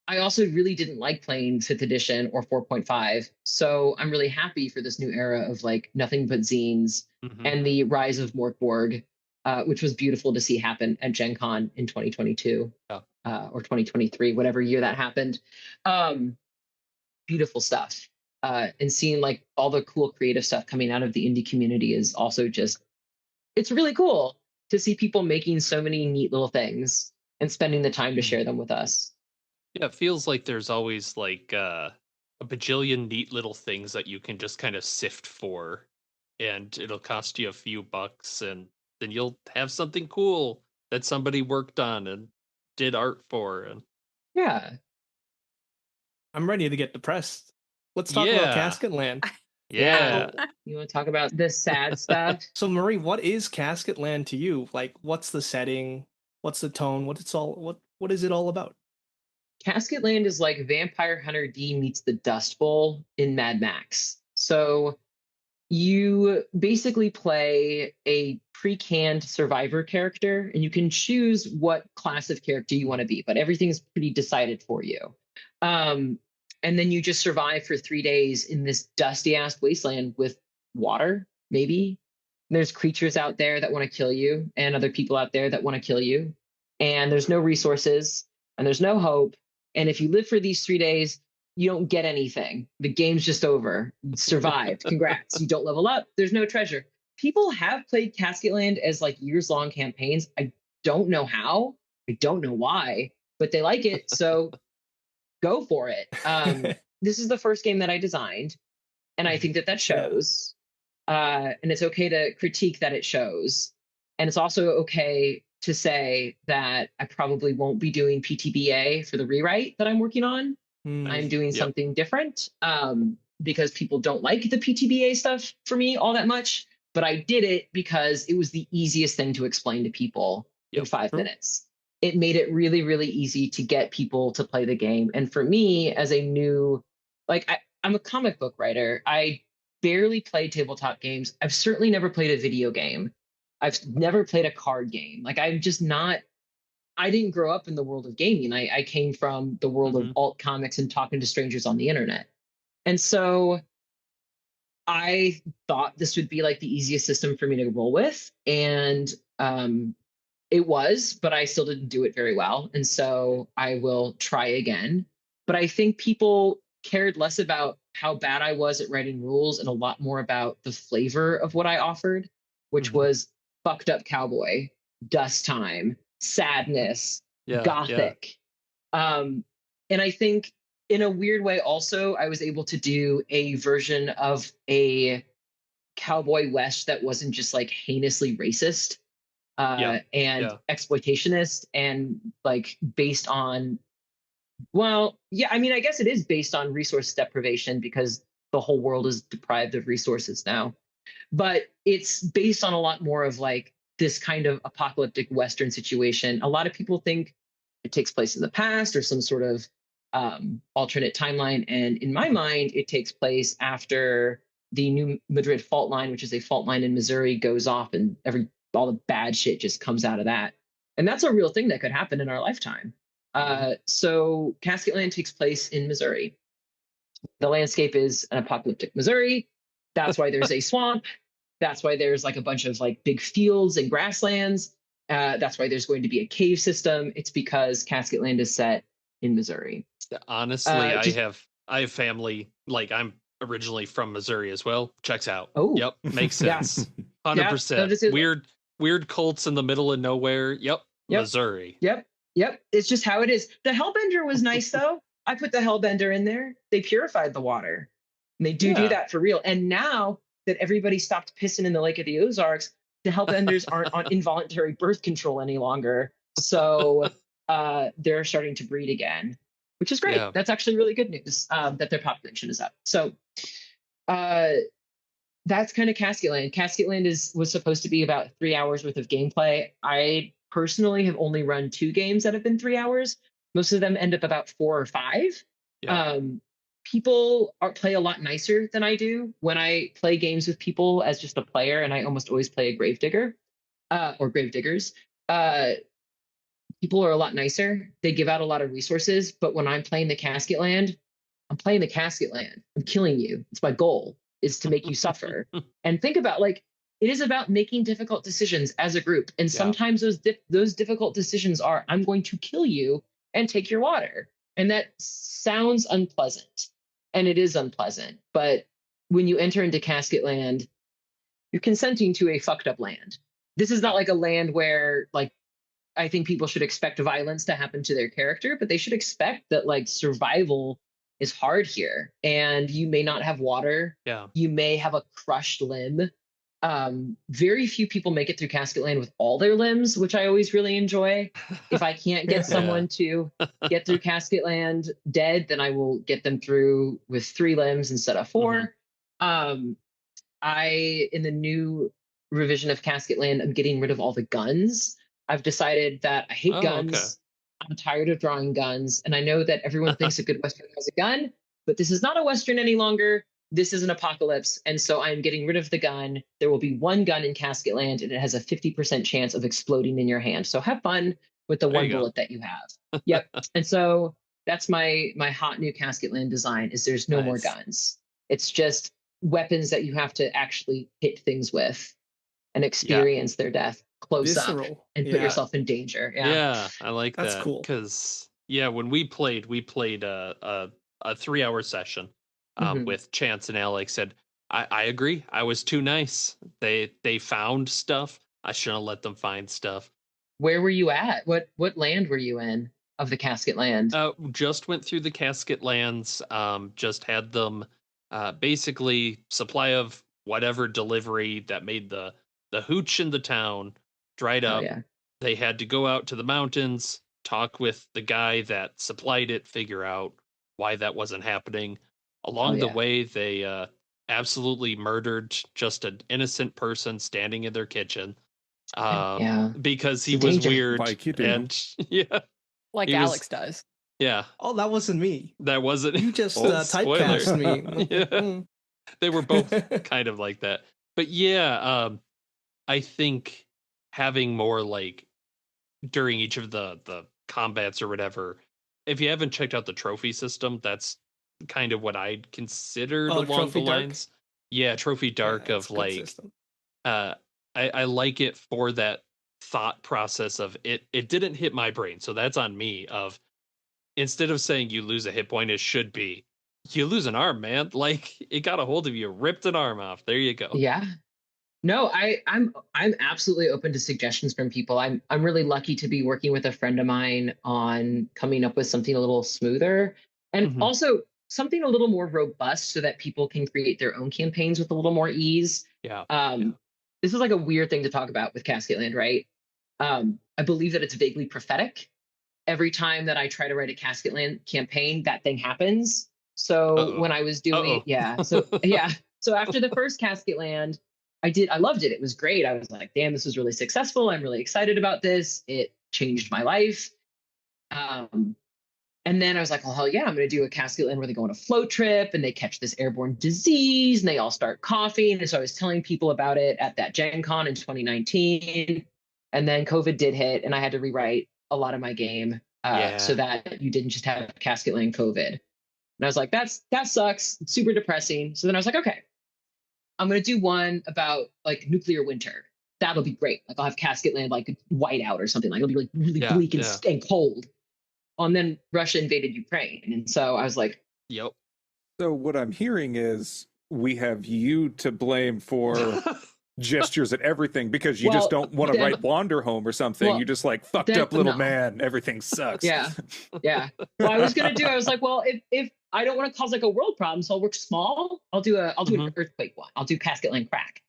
[SPEAKER 5] I also really didn't like playing 5th edition or 4.5. So I'm really happy for this new era of like nothing but zines and the rise of Morkborg, which was beautiful to see happen at Gen Con in 2022 or 2023, whatever year that happened. Beautiful stuff. And seeing like all the cool creative stuff coming out of the indie community is also just, it's really cool. to see people making so many neat little things and spending the time to share them with us.
[SPEAKER 1] Yeah, it feels like there's always like a bajillion neat little things that you can just kind of sift for, and it'll cost you a few bucks, and then you'll have something cool that somebody worked on and did art for. And
[SPEAKER 5] yeah,
[SPEAKER 2] I'm ready to get depressed. Let's talk about Casket Land.
[SPEAKER 1] Yeah.
[SPEAKER 5] You want to talk about the sad stuff?
[SPEAKER 2] So Marie, what is Casket Land to you? Like, what's the setting? What's the tone? What is it all about?
[SPEAKER 5] Casket Land is like Vampire Hunter D meets the Dust Bowl in Mad Max. So you basically play a pre-canned survivor character, and you can choose what class of character you want to be, but everything is pretty decided for you. And then you just survive for 3 days in this dusty ass wasteland with water, maybe. There's creatures out there that want to kill you, and other people out there that want to kill you. And there's no resources, and there's no hope. And if you live for these 3 days, you don't get anything. The game's just over. You survived. Congrats. You don't level up. There's no treasure. People have played Casket Land as like years-long campaigns. I don't know how. I don't know why, but they like it. So go for it. This is the first game that I designed, and I think that shows. And it's okay to critique that it shows. And it's also okay to say that I probably won't be doing PTBA for the rewrite that I'm working on. I'm doing something different because people don't like the PTBA stuff for me all that much. But I did it because it was the easiest thing to explain to people in 5 minutes. It made it really, really easy to get people to play the game. And for me, as a new, I'm a comic book writer. I barely played tabletop games. I've certainly never played a video game. I've never played a card game. I'm just not, I didn't grow up in the world of gaming. I came from the world of alt comics and talking to strangers on the internet. And so I thought this would be like the easiest system for me to roll with. And it was, but I still didn't do it very well. And so I will try again. But I think people cared less about how bad I was at writing rules and a lot more about the flavor of what I offered, which was fucked up cowboy, dust time, sadness, gothic. And I think in a weird way also, I was able to do a version of a cowboy west that wasn't just like heinously racist and exploitationist and like based on, I guess it is based on resource deprivation because the whole world is deprived of resources now. But it's based on a lot more of like this kind of apocalyptic Western situation. A lot of people think it takes place in the past or some sort of alternate timeline. And in my mind, it takes place after the New Madrid fault line, which is a fault line in Missouri, goes off and all the bad shit just comes out of that. And that's a real thing that could happen in our lifetime. So Casket Land takes place in Missouri. The landscape is an apocalyptic Missouri. That's why there's a swamp. That's why there's like a bunch of like big fields and grasslands. That's why there's going to be a cave system. It's because Casket Land is set in Missouri.
[SPEAKER 1] Honestly, I have family, like I'm originally from Missouri as well. Checks out.
[SPEAKER 5] Oh,
[SPEAKER 1] yep, makes sense. 100%. Weird cults in the middle of nowhere. Yep. Missouri.
[SPEAKER 5] Yep. It's just how it is. The Hellbender was nice though. I put the Hellbender in there. They purified the water. And they do that for real. And now that everybody stopped pissing in the Lake of the Ozarks, the Hellbenders aren't on involuntary birth control any longer. So they're starting to breed again, which is great. Yeah. That's actually really good news that their population is up. So that's kind of Casket Land. Casket Land was supposed to be about 3 hours worth of gameplay. I personally have only run 2 games that have been 3 hours. Most of them end up about 4 or 5. Yeah. People play a lot nicer than I do when I play games with people as just a player, and I almost always play a gravedigger or gravediggers. People are a lot nicer. They give out a lot of resources, but when I'm playing the Casket Land, I'm playing the Casket Land. I'm killing you. It's my goal, is to make you suffer. And think about it is about making difficult decisions as a group. And sometimes those difficult decisions are, I'm going to kill you and take your water. And that sounds unpleasant. And it is unpleasant. But when you enter into Casket Land, you're consenting to a fucked up land. this is not like a land where like I think people should expect violence to happen to their character, but they should expect that like survival is hard here, and you may not have water.
[SPEAKER 1] Yeah.
[SPEAKER 5] You may have a crushed limb. Very few people make it through Casket Land with all their limbs, which I always really enjoy. If I can't get someone to get through Casket Land dead, then I will get them through with 3 limbs instead of 4. In the new revision of Casket Land, I'm getting rid of all the guns. I've decided that I hate guns. Okay. I'm tired of drawing guns. And I know that everyone thinks a good Western has a gun, but this is not a Western any longer. This is an apocalypse. And so I'm getting rid of the gun. There will be 1 gun in Casket Land, and it has a 50% chance of exploding in your hand. So have fun with the 1 bullet that you have. Yep. And so that's my hot new Casket Land design is there's no more guns. It's just weapons that you have to actually hit things with and experience their death close up and put yourself in danger.
[SPEAKER 1] Yeah, I like that.
[SPEAKER 2] That's cool.
[SPEAKER 1] Because when we played a 3-hour session with Chance and Alex, and I agree. I was too nice. They found stuff. I shouldn't have let them find stuff.
[SPEAKER 5] Where were you at? What land were you in of the Casket Land?
[SPEAKER 1] Just went through the Casket Lands. Just had them basically supply of whatever delivery that made the hooch in the town dried up. They had to go out to the mountains, talk with the guy that supplied it, figure out why that wasn't happening. Along the way, they absolutely murdered just an innocent person standing in their kitchen because he was weird.
[SPEAKER 4] Like you do.
[SPEAKER 1] And
[SPEAKER 3] like Alex does.
[SPEAKER 1] Yeah.
[SPEAKER 2] Oh, that wasn't me.
[SPEAKER 1] That wasn't.
[SPEAKER 2] You just typecast me.
[SPEAKER 1] They were both kind of like that. But I think having more like during each of the combats or whatever, if you haven't checked out the trophy system, that's kind of what I'd consider along the lines. Yeah, Trophy Dark of like I like it for that thought process of it didn't hit my brain, so that's on me. Of instead of saying you lose a hit point, it should be you lose an arm, man. Like it got a hold of you, ripped an arm off. There you go.
[SPEAKER 5] Yeah. No, I'm absolutely open to suggestions from people. I'm really lucky to be working with a friend of mine on coming up with something a little smoother and also something a little more robust so that people can create their own campaigns with a little more ease. This is like a weird thing to talk about with Casket Land, right? I believe that it's vaguely prophetic. Every time that I try to write a Casket Land campaign, that thing happens. So when I was doing, so after the first Casket Land, I loved it. It was great. I was like, damn, this was really successful. I'm really excited about this. It changed my life. And then I was like, well, hell yeah, I'm going to do a Casket Land where they go on a float trip and they catch this airborne disease and they all start coughing. And so I was telling people about it at that Gen Con in 2019. And then COVID did hit and I had to rewrite a lot of my game so that you didn't just have Casket Land COVID. And I was like, that sucks. It's super depressing. So then I was like, okay, I'm going to do one about like nuclear winter. That'll be great. Like I'll have Casket Land like white out or something. Like it'll be like really bleak and cold. And then Russia invaded Ukraine. And so I was like,
[SPEAKER 1] yep.
[SPEAKER 4] So what I'm hearing is we have you to blame for gestures at everything because you just don't want to write Wanderhome or something. You just like fucked up little man. Everything sucks.
[SPEAKER 5] Yeah. Well, I was like, well, if I don't want to cause like a world problem, so I'll work small. I'll do an earthquake one. I'll do Casket Land crack.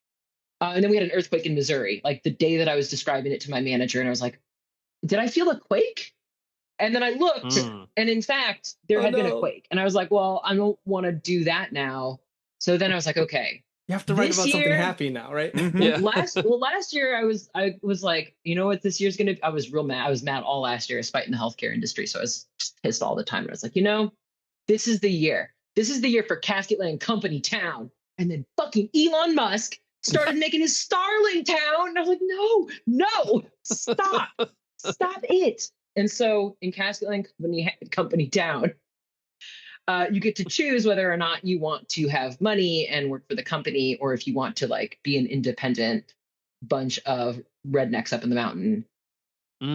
[SPEAKER 5] And then we had an earthquake in Missouri, like the day that I was describing it to my manager. And I was like, did I feel a quake? And then I looked, and in fact, there had been a quake. And I was like, well, I don't want to do that now. So then I was like, okay.
[SPEAKER 2] You have to write about something happy now, right?
[SPEAKER 5] Last year I was like, you know what, this year's gonna. I was real mad. I was mad all last year, despite in the healthcare industry. So I was just pissed all the time. And I was like, this is the year. This is the year for Casket Land Company Town. And then fucking Elon Musk started making his Starling Town, and I was like, no, stop it. And so in Casket Land Company Town, you get to choose whether or not you want to have money and work for the company, or if you want to like be an independent bunch of rednecks up in the mountain,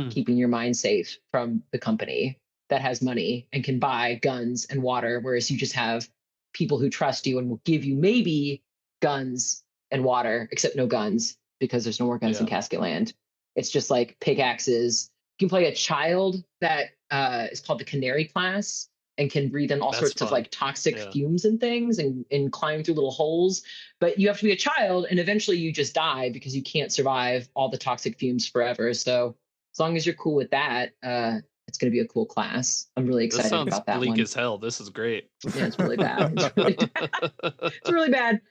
[SPEAKER 5] keeping your mind safe from the company that has money and can buy guns and water, whereas you just have people who trust you and will give you maybe guns and water, except no guns. because there's no more guns in
[SPEAKER 1] Yeah.
[SPEAKER 5] Casket Land. It's just like pickaxes. You can play a child that is called the Canary class and can breathe in all
[SPEAKER 1] That's
[SPEAKER 5] sorts of
[SPEAKER 1] fun.
[SPEAKER 5] like toxic
[SPEAKER 1] Yeah.
[SPEAKER 5] fumes and things and climb through little holes. But you have to be a child, and eventually you just die because you can't survive all the toxic fumes forever. So as long as you're cool with that, it's going to be a cool class. I'm really
[SPEAKER 1] This
[SPEAKER 5] excited
[SPEAKER 1] sounds
[SPEAKER 5] about that
[SPEAKER 1] bleak
[SPEAKER 5] one.
[SPEAKER 1] as hell. This is great.
[SPEAKER 5] Yeah, it's really bad. It's really bad. It's really bad.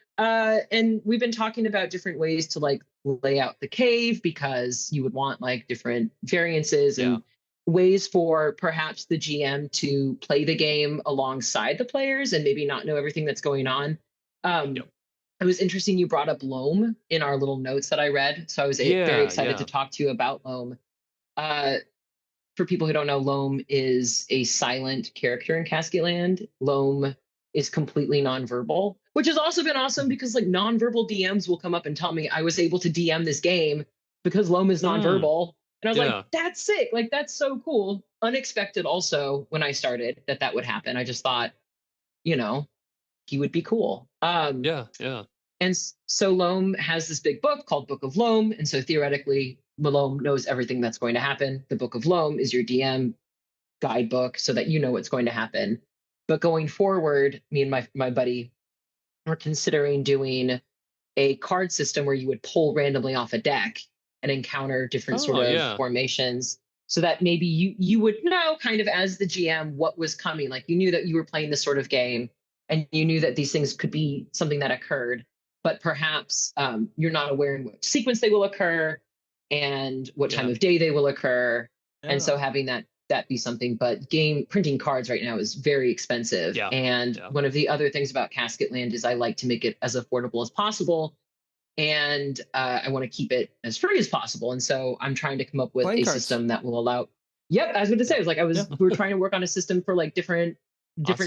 [SPEAKER 5] And we've been talking about different ways to like lay out the cave, because you would want like different variances and ways for perhaps the GM to play the game alongside the players and maybe not know everything that's going on. It was interesting you brought up Loam in our little notes that I read. So I was very excited to talk to you about Loam. For people who don't know, Loam is a silent character in Casket Land. Loam is completely nonverbal, which has also been awesome because like nonverbal DMs will come up and tell me I was able to DM this game because Loam is nonverbal. And I was like, that's sick. Like, that's so cool. Unexpected also when I started that would happen. I just thought, you know, he would be cool. And so Loam has this big book called Book of Loam. And so theoretically, Loam knows everything that's going to happen. The Book of Loam is your DM guidebook so that you know what's going to happen. But going forward, me and my buddy were considering doing a card system where you would pull randomly off a deck and encounter different sort of formations, so that maybe you would know kind of as the GM what was coming. Like you knew that you were playing this sort of game and you knew that these things could be something that occurred, but perhaps you're not aware in what sequence they will occur and what time of day they will occur. And so having that be something, but printing cards right now is very expensive. And one of the other things about Casket Land is I like to make it as affordable as possible. And I want to keep it as free as possible. And so I'm trying to come up with a system that will allow. Yep. I was going to say, it was like, we were trying to work on a system for like different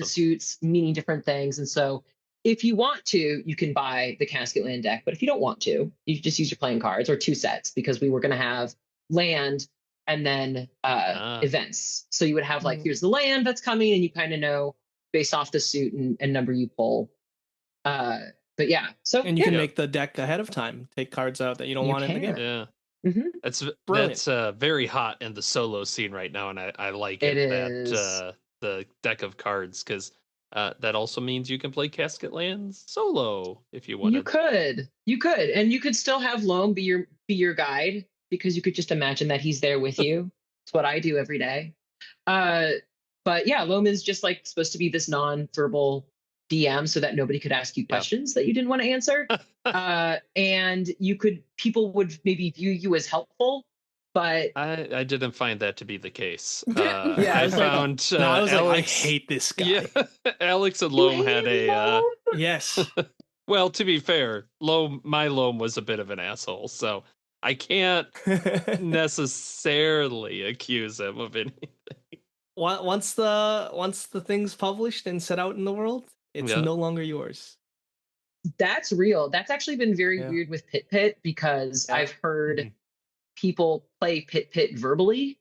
[SPEAKER 5] suits, meaning different things. And so if you want to, you can buy the Casket Land deck, but if you don't want to, you just use your playing cards or 2 sets, because we were going to have land and then events. So you would have like, here's the land that's coming, and you kind of know based off the suit and number you pull. But yeah, so
[SPEAKER 2] and you can make the deck ahead of time, take cards out that you don't want in the game.
[SPEAKER 1] Yeah.
[SPEAKER 5] Mm-hmm.
[SPEAKER 1] That's very hot in the solo scene right now, and I like it that the deck of cards, because that also means you can play Casket Lands solo if you want.
[SPEAKER 5] You could, and you could still have Loam be your guide, because you could just imagine that he's there with you. It's what I do every day. But yeah, Loam is just like supposed to be this non-verbal DM so that nobody could ask you questions that you didn't want to answer. And people would maybe view you as helpful, but
[SPEAKER 1] I didn't find that to be the case.
[SPEAKER 5] I
[SPEAKER 1] found
[SPEAKER 2] Alex,
[SPEAKER 1] like,
[SPEAKER 2] I hate this guy.
[SPEAKER 1] Yeah, Alex and Loam had a
[SPEAKER 2] yes.
[SPEAKER 1] Well, to be fair, my Loam was a bit of an asshole, so I can't necessarily accuse him of anything.
[SPEAKER 2] Once the thing's published and set out in the world, it's no longer yours.
[SPEAKER 5] That's real. That's actually been very weird with Pit, because I've heard people play Pit verbally,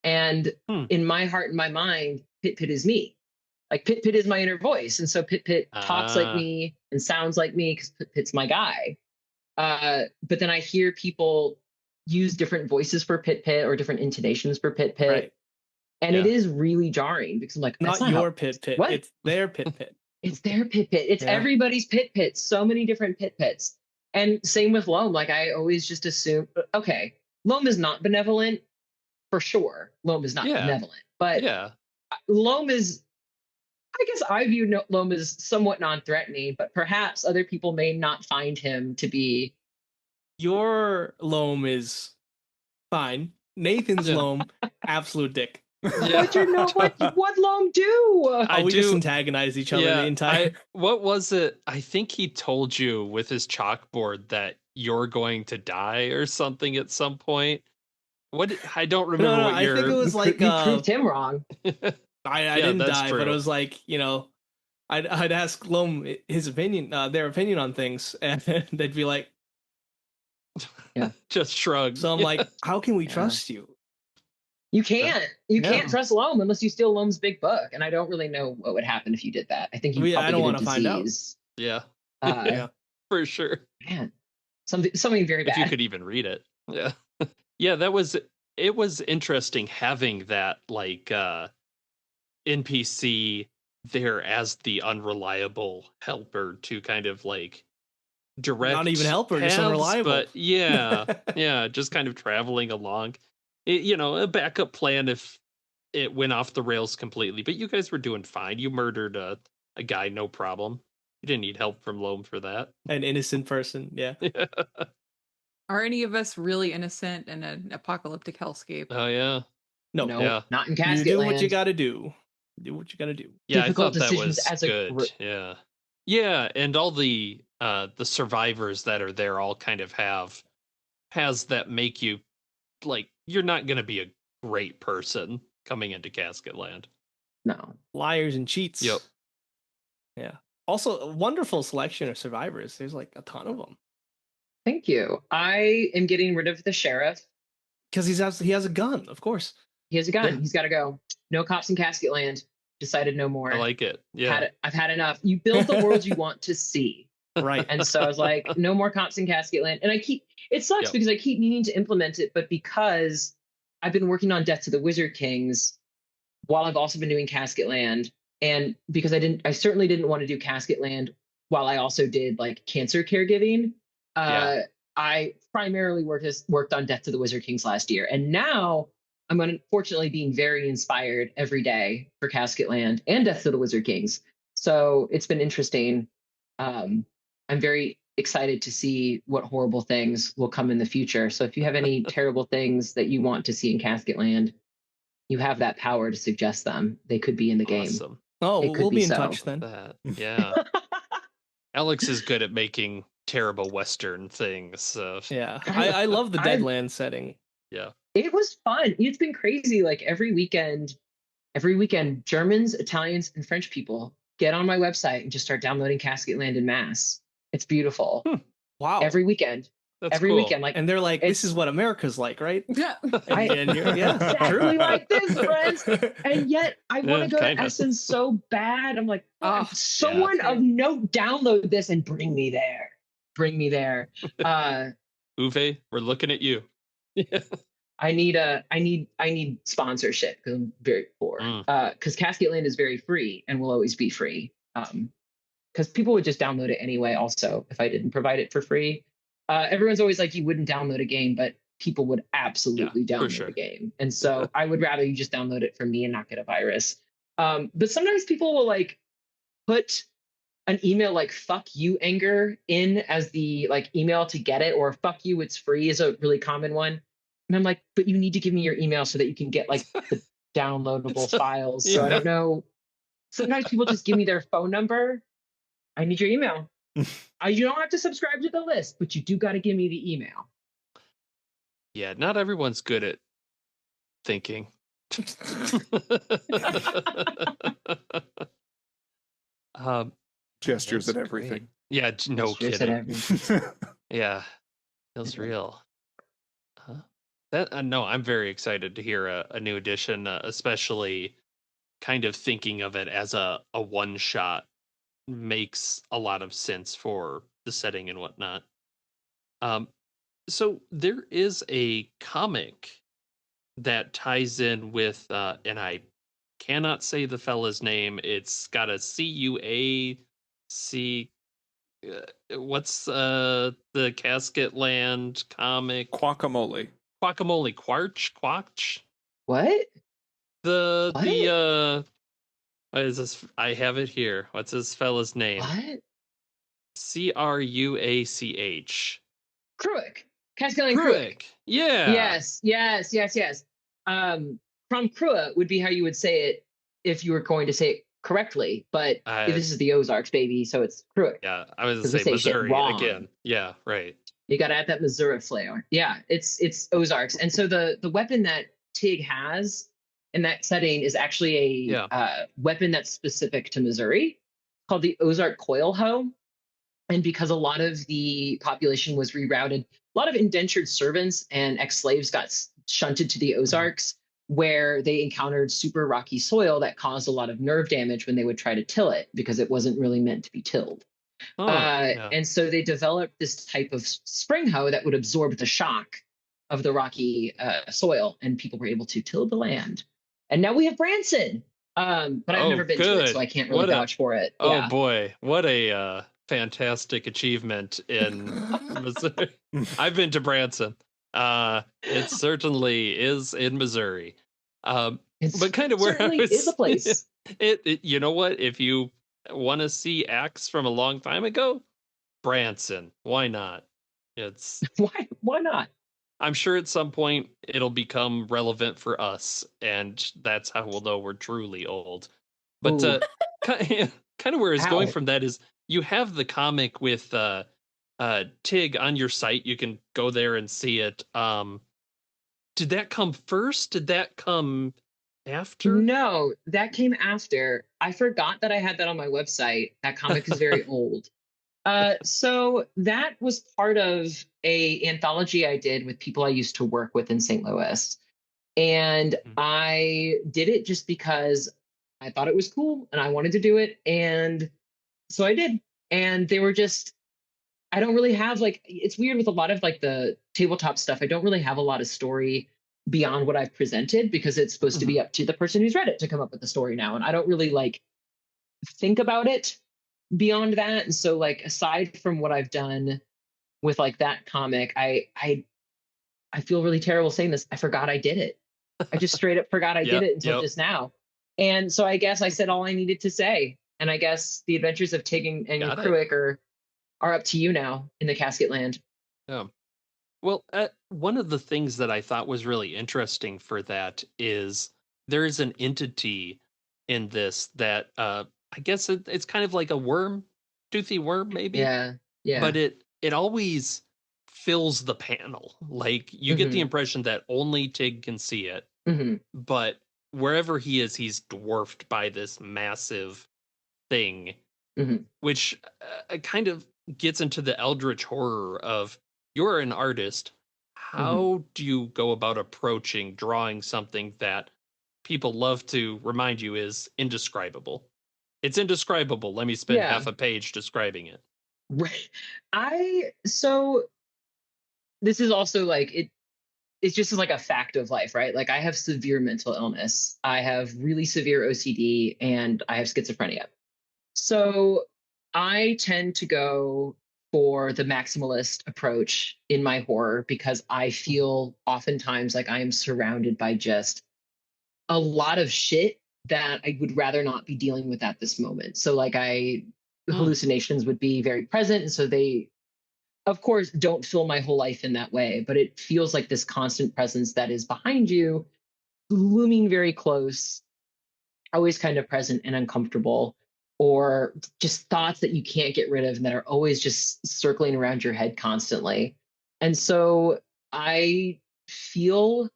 [SPEAKER 5] and in my heart and my mind, Pit is me. Like Pit is my inner voice, and so Pit talks like me and sounds like me because Pit's my guy. But then I hear people use different voices for Pit or different intonations for Pit. Right. And it is really jarring, because I'm like,
[SPEAKER 2] not your Pit. What? It's their Pit.
[SPEAKER 5] It's their Pit. It's everybody's Pit. So many different Pits. And same with Loam. Like I always just assume, okay, Loam is not benevolent for sure. Loam is not benevolent, but Loam is, I guess I view Loam as somewhat non-threatening, but perhaps other people may not find him to be.
[SPEAKER 2] Your Loam is fine. Nathan's Loam, absolute dick.
[SPEAKER 5] But you know what Loam do?
[SPEAKER 2] We just antagonize each other the entire.
[SPEAKER 1] What was it? I think he told you with his chalkboard that you're going to die or something at some point. What? I don't remember what
[SPEAKER 2] I think it was like
[SPEAKER 5] you proved him wrong.
[SPEAKER 2] I didn't die, but it was like, I'd ask Loam his opinion, their opinion on things, and they'd be like,
[SPEAKER 1] just shrug.
[SPEAKER 2] So I'm like, how can we trust you?
[SPEAKER 5] You can't. You can't trust Loam unless you steal Loam's big book, and I don't really know what would happen if you did that. I think you probably
[SPEAKER 2] I don't want to
[SPEAKER 5] disease.
[SPEAKER 2] find out.
[SPEAKER 1] Yeah, for sure.
[SPEAKER 5] Man, something very bad.
[SPEAKER 1] If you could even read it. Yeah. Yeah, it was interesting having that like NPC there as the unreliable helper to kind of like direct
[SPEAKER 2] Not even helper,
[SPEAKER 1] paths,
[SPEAKER 2] just unreliable.
[SPEAKER 1] but yeah, just kind of traveling along. A backup plan if it went off the rails completely. But you guys were doing fine. You murdered a guy, no problem. You didn't need help from Loam for that.
[SPEAKER 2] An innocent person, yeah.
[SPEAKER 3] Are any of us really innocent in an apocalyptic hellscape?
[SPEAKER 1] Oh yeah.
[SPEAKER 2] No,
[SPEAKER 1] Yeah.
[SPEAKER 5] Not in Casket
[SPEAKER 2] You do
[SPEAKER 5] Land.
[SPEAKER 2] what you got to do. Do what you got to do.
[SPEAKER 1] Yeah,
[SPEAKER 5] Difficult
[SPEAKER 1] I thought that
[SPEAKER 5] decisions
[SPEAKER 1] was
[SPEAKER 5] as a
[SPEAKER 1] good.
[SPEAKER 5] group.
[SPEAKER 1] Yeah. Yeah, and all the survivors that are there all kind of has that make you like you're not going to be a great person coming into Casket Land.
[SPEAKER 5] No.
[SPEAKER 2] Liars and cheats.
[SPEAKER 1] Yep.
[SPEAKER 2] Yeah. Also, a wonderful selection of survivors. There's like a ton of them.
[SPEAKER 5] Thank you. I am getting rid of the sheriff.
[SPEAKER 2] Because he has a gun, of course.
[SPEAKER 5] He has a gun.
[SPEAKER 1] Yeah.
[SPEAKER 5] He's got to go. No cops in Casket Land. Decided no more.
[SPEAKER 1] I like it. Yeah.
[SPEAKER 5] I've had enough. You build the world you want to see.
[SPEAKER 2] Right.
[SPEAKER 5] And so I was like, no more cops in Casket Land. And it sucks because I keep needing to implement it, but because I've been working on Death to the Wizard Kings while I've also been doing Casket Land, and because I certainly didn't want to do Casket Land while I also did like cancer caregiving. I primarily worked on Death to the Wizard Kings last year. And now I'm unfortunately being very inspired every day for Casket Land and Death to the Wizard Kings. So it's been interesting. I'm very excited to see what horrible things will come in the future. So if you have any terrible things that you want to see in Casket Land, you have that power to suggest them. They could be in the game.
[SPEAKER 1] Awesome.
[SPEAKER 2] Oh, we'll be in touch then.
[SPEAKER 1] Yeah. Alex is good at making terrible Western things. So.
[SPEAKER 2] Yeah. I love the Deadland setting.
[SPEAKER 1] Yeah.
[SPEAKER 5] It was fun. It's been crazy. Like every weekend, Germans, Italians, and French people get on my website and just start downloading Casket Land en masse. It's beautiful.
[SPEAKER 2] Wow.
[SPEAKER 5] Every weekend.
[SPEAKER 1] That's
[SPEAKER 5] every
[SPEAKER 1] cool.
[SPEAKER 5] weekend. Like,
[SPEAKER 2] and they're like, this is what America's like, right?
[SPEAKER 3] Yeah.
[SPEAKER 5] Exactly like this, friends. And yet I want to go to Essen so bad. I'm like, someone of note download this and bring me there. Bring me there.
[SPEAKER 1] Uwe, we're looking at you.
[SPEAKER 5] I need sponsorship because I'm very poor. Because Casket Land is very free and will always be free. Because people would just download it anyway. Also, if I didn't provide it for free, everyone's always like, you wouldn't download a game, but people would absolutely download a game. And so I would rather you just download it from me and not get a virus. But sometimes people will like put an email like "fuck you, Enger" in as the like email to get it, or "fuck you, it's free" is a really common one. And I'm like, but you need to give me your email so that you can get like the downloadable files. So I don't know. Sometimes people just give me their phone number. I need your email. You don't have to subscribe to the list, but you do got to give me the email.
[SPEAKER 1] Yeah, not everyone's good at thinking.
[SPEAKER 4] Gestures at everything.
[SPEAKER 1] Great. Yeah, no kidding. Yeah, feels real. No, I'm very excited to hear a new edition, especially kind of thinking of it as a one shot makes a lot of sense for the setting and whatnot. So there is a comic that ties in with, and I cannot say the fella's name. It's got a C-U-A-C. What's the Casket Land comic?
[SPEAKER 4] Guacamole.
[SPEAKER 1] Quatch?
[SPEAKER 5] What?
[SPEAKER 1] What is this? I have it here. What's this fella's name?
[SPEAKER 5] What?
[SPEAKER 1] Cruach.
[SPEAKER 5] Kruick. Casket Land
[SPEAKER 1] Kruick. Yeah.
[SPEAKER 5] Yes. From Krua would be how you would say it if you were going to say it correctly, but this is the Ozarks, baby, so it's Kruick.
[SPEAKER 1] Yeah, I was going to say Missouri again. Yeah, right.
[SPEAKER 5] You got to add that Missouri flair. Yeah, it's Ozarks. And so the weapon that Tig has in that setting is actually a weapon that's specific to Missouri called the Ozark Coil Hoe. And because a lot of the population was rerouted, a lot of indentured servants and ex-slaves got shunted to the Ozarks, where they encountered super rocky soil that caused a lot of nerve damage when they would try to till it because it wasn't really meant to be tilled. And so they developed this type of spring hoe that would absorb the shock of the rocky soil, and people were able to till the land. And now we have Branson. But I've never been to it, so I can't really vouch for it.
[SPEAKER 1] Oh boy, what a fantastic achievement in Missouri. I've been to Branson. It certainly is in Missouri. But kind of where I was,
[SPEAKER 5] is a place.
[SPEAKER 1] It you know what? If you want to see acts from a long time ago, Branson. Why not? It's
[SPEAKER 5] why not?
[SPEAKER 1] I'm sure at some point it'll become relevant for us, and that's how we'll know we're truly old. But kind of where it's going from that is you have the comic with Tig on your site. You can go there and see it. Did that come first? Did that come after?
[SPEAKER 5] No, that came after. I forgot that I had that on my website. That comic is very old. So that was part of a anthology I did with people I used to work with in St. Louis. And I did it just because I thought it was cool and I wanted to do it. And so I did. And they were just, I don't really have it's weird with a lot of the tabletop stuff. I don't really have a lot of story beyond what I've presented because it's supposed to be up to the person who's read it to come up with the story now. And I don't really think about it beyond that. And so aside from what I've done with that comic, I feel really terrible saying this. I forgot I did it. I just straight up forgot I did it until just now. And so I guess I said all I needed to say. And I guess the adventures of Tig and Kruick are up to you now in the Casket Land.
[SPEAKER 1] Yeah. Well, one of the things that I thought was really interesting for that is there is an entity in this that I guess it's kind of like a worm, toothy worm, maybe.
[SPEAKER 5] Yeah.
[SPEAKER 1] But it always fills the panel. You get the impression that only Tig can see it, but wherever he is, he's dwarfed by this massive thing, which kind of gets into the eldritch horror of you're an artist. How do you go about approaching drawing something that people love to remind you is indescribable? It's indescribable. Let me spend half a page describing it.
[SPEAKER 5] Right. So this is also it's just a fact of life, right? I have severe mental illness. I have really severe OCD and I have schizophrenia. So I tend to go for the maximalist approach in my horror because I feel oftentimes like I am surrounded by just a lot of shit that I would rather not be dealing with at this moment. So hallucinations would be very present. And so they, of course, don't fill my whole life in that way, but it feels like this constant presence that is behind you, looming very close, always kind of present and uncomfortable, or just thoughts that you can't get rid of and that are always just circling around your head constantly. And so I feel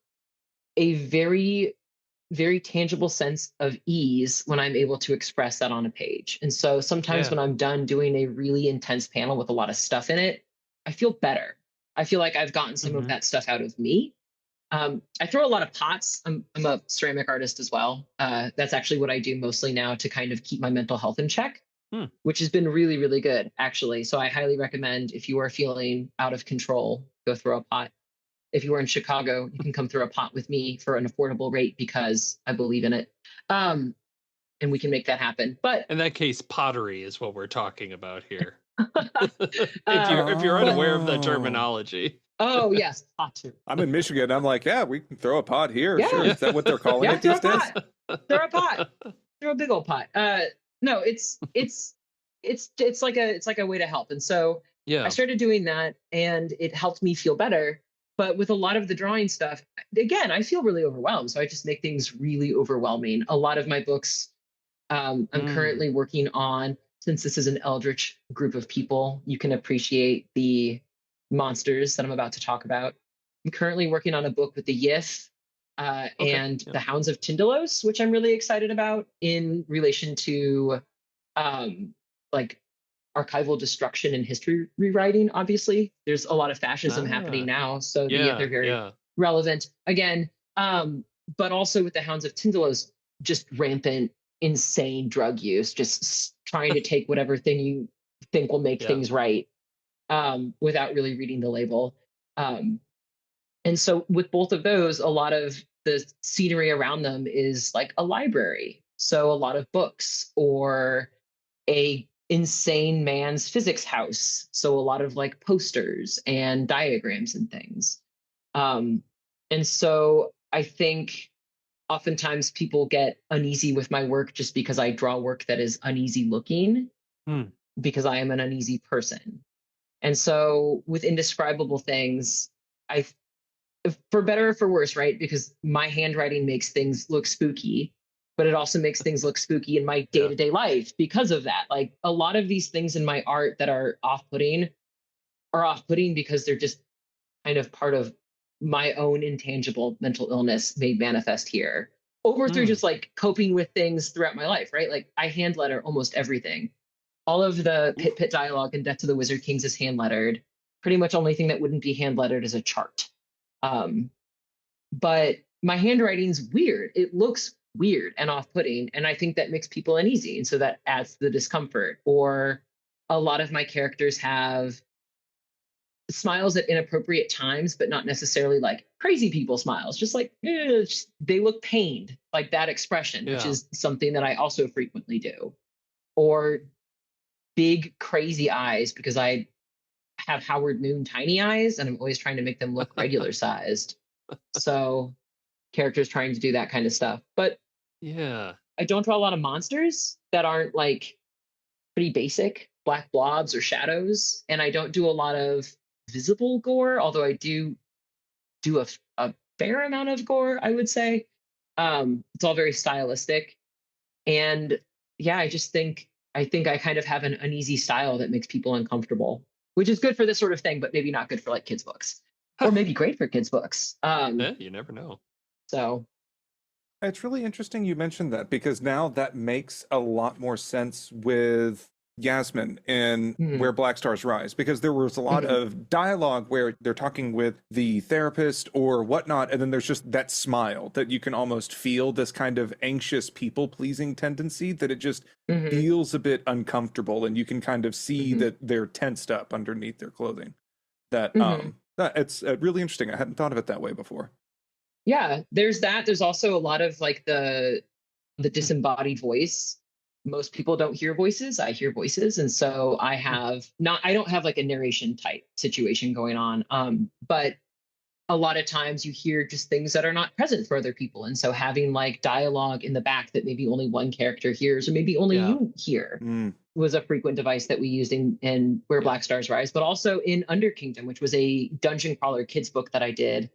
[SPEAKER 5] a very, very tangible sense of ease when I'm able to express that on a page. And so sometimes when I'm done doing a really intense panel with a lot of stuff in it, I feel better. I feel like I've gotten some of that stuff out of me. I throw a lot of pots. I'm a ceramic artist as well. That's actually what I do mostly now to kind of keep my mental health in check, which has been really, really good, actually. So I highly recommend if you are feeling out of control, go throw a pot. If you are in Chicago, you can come throw a pot with me for an affordable rate because I believe in it. And we can make that happen. But
[SPEAKER 1] in that case, pottery is what we're talking about here. if you're unaware of the terminology.
[SPEAKER 5] Oh, yes, pottery.
[SPEAKER 4] I'm in Michigan. I'm like, yeah, we can throw a pot here. Yeah. Sure. Is that what they're calling it these days?
[SPEAKER 5] Throw a pot. Throw a big old pot. No, it's like a way to help. And so I started doing that and it helped me feel better. But with a lot of the drawing stuff, again, I feel really overwhelmed. So I just make things really overwhelming. A lot of my books I'm currently working on, since this is an eldritch group of people, you can appreciate the monsters that I'm about to talk about. I'm currently working on a book with the Yith and the Hounds of Tindalos, which I'm really excited about in relation to archival destruction and history rewriting. Obviously, there's a lot of fascism happening now, so the Yith are very relevant again. But also with the Hounds of Tindalos, just rampant, insane drug use, just trying to take whatever thing think will make things right, without really reading the label. And so with both of those, a lot of the scenery around them is like a library. So a lot of books, or a insane man's physics house. So a lot of like posters and diagrams and things. And so I think oftentimes people get uneasy with my work just because I draw work that is uneasy looking, because I am an uneasy person. And so with indescribable things, for better or for worse, right? Because my handwriting makes things look spooky, but it also makes things look spooky in my day-to-day life because of that. Like a lot of these things in my art that are off-putting because they're just kind of part of my own intangible mental illness made manifest here over through just like coping with things throughout my life, right? Like I hand letter almost everything. All of the Pit dialogue in Death to the Wizard Kings is hand lettered. Pretty much only thing that wouldn't be hand lettered is a chart. But my handwriting's weird. It looks weird and off-putting, and I think that makes people uneasy, and so that adds to the discomfort. Or a lot of my characters have smiles at inappropriate times, but not necessarily like crazy people smiles, just like they look pained, like that expression, which is something that I also frequently do. Or big crazy eyes, because I have Howard Moon tiny eyes and I'm always trying to make them look regular sized. So characters trying to do that kind of stuff. But I don't draw a lot of monsters that aren't like pretty basic black blobs or shadows. And I don't do a lot of visible gore, although I do a fair amount of gore, I would say. It's all very stylistic. And yeah, I think I kind of have an uneasy style that makes people uncomfortable, which is good for this sort of thing, but maybe not good for like kids' books, or maybe great for kids' books.
[SPEAKER 1] You never know.
[SPEAKER 5] So
[SPEAKER 4] it's really interesting you mentioned that, because now that makes a lot more sense with Yasmin in Where Black Stars Rise, because there was a lot of dialogue where they're talking with the therapist or whatnot, and then there's just that smile that you can almost feel this kind of anxious people-pleasing tendency, that it just feels a bit uncomfortable, and you can kind of see that they're tensed up underneath their clothing. That it's really interesting. I hadn't thought of it that way before.
[SPEAKER 5] Yeah, there's that. There's also a lot of like the disembodied voice. Most people don't hear voices. I hear voices. And so I don't have like a narration type situation going on. But a lot of times you hear just things that are not present for other people. And so having like dialogue in the back that maybe only one character hears, or maybe only you hear, was a frequent device that we used in Where Black Stars Rise, but also in Under Kingdom, which was a dungeon crawler kids book that I did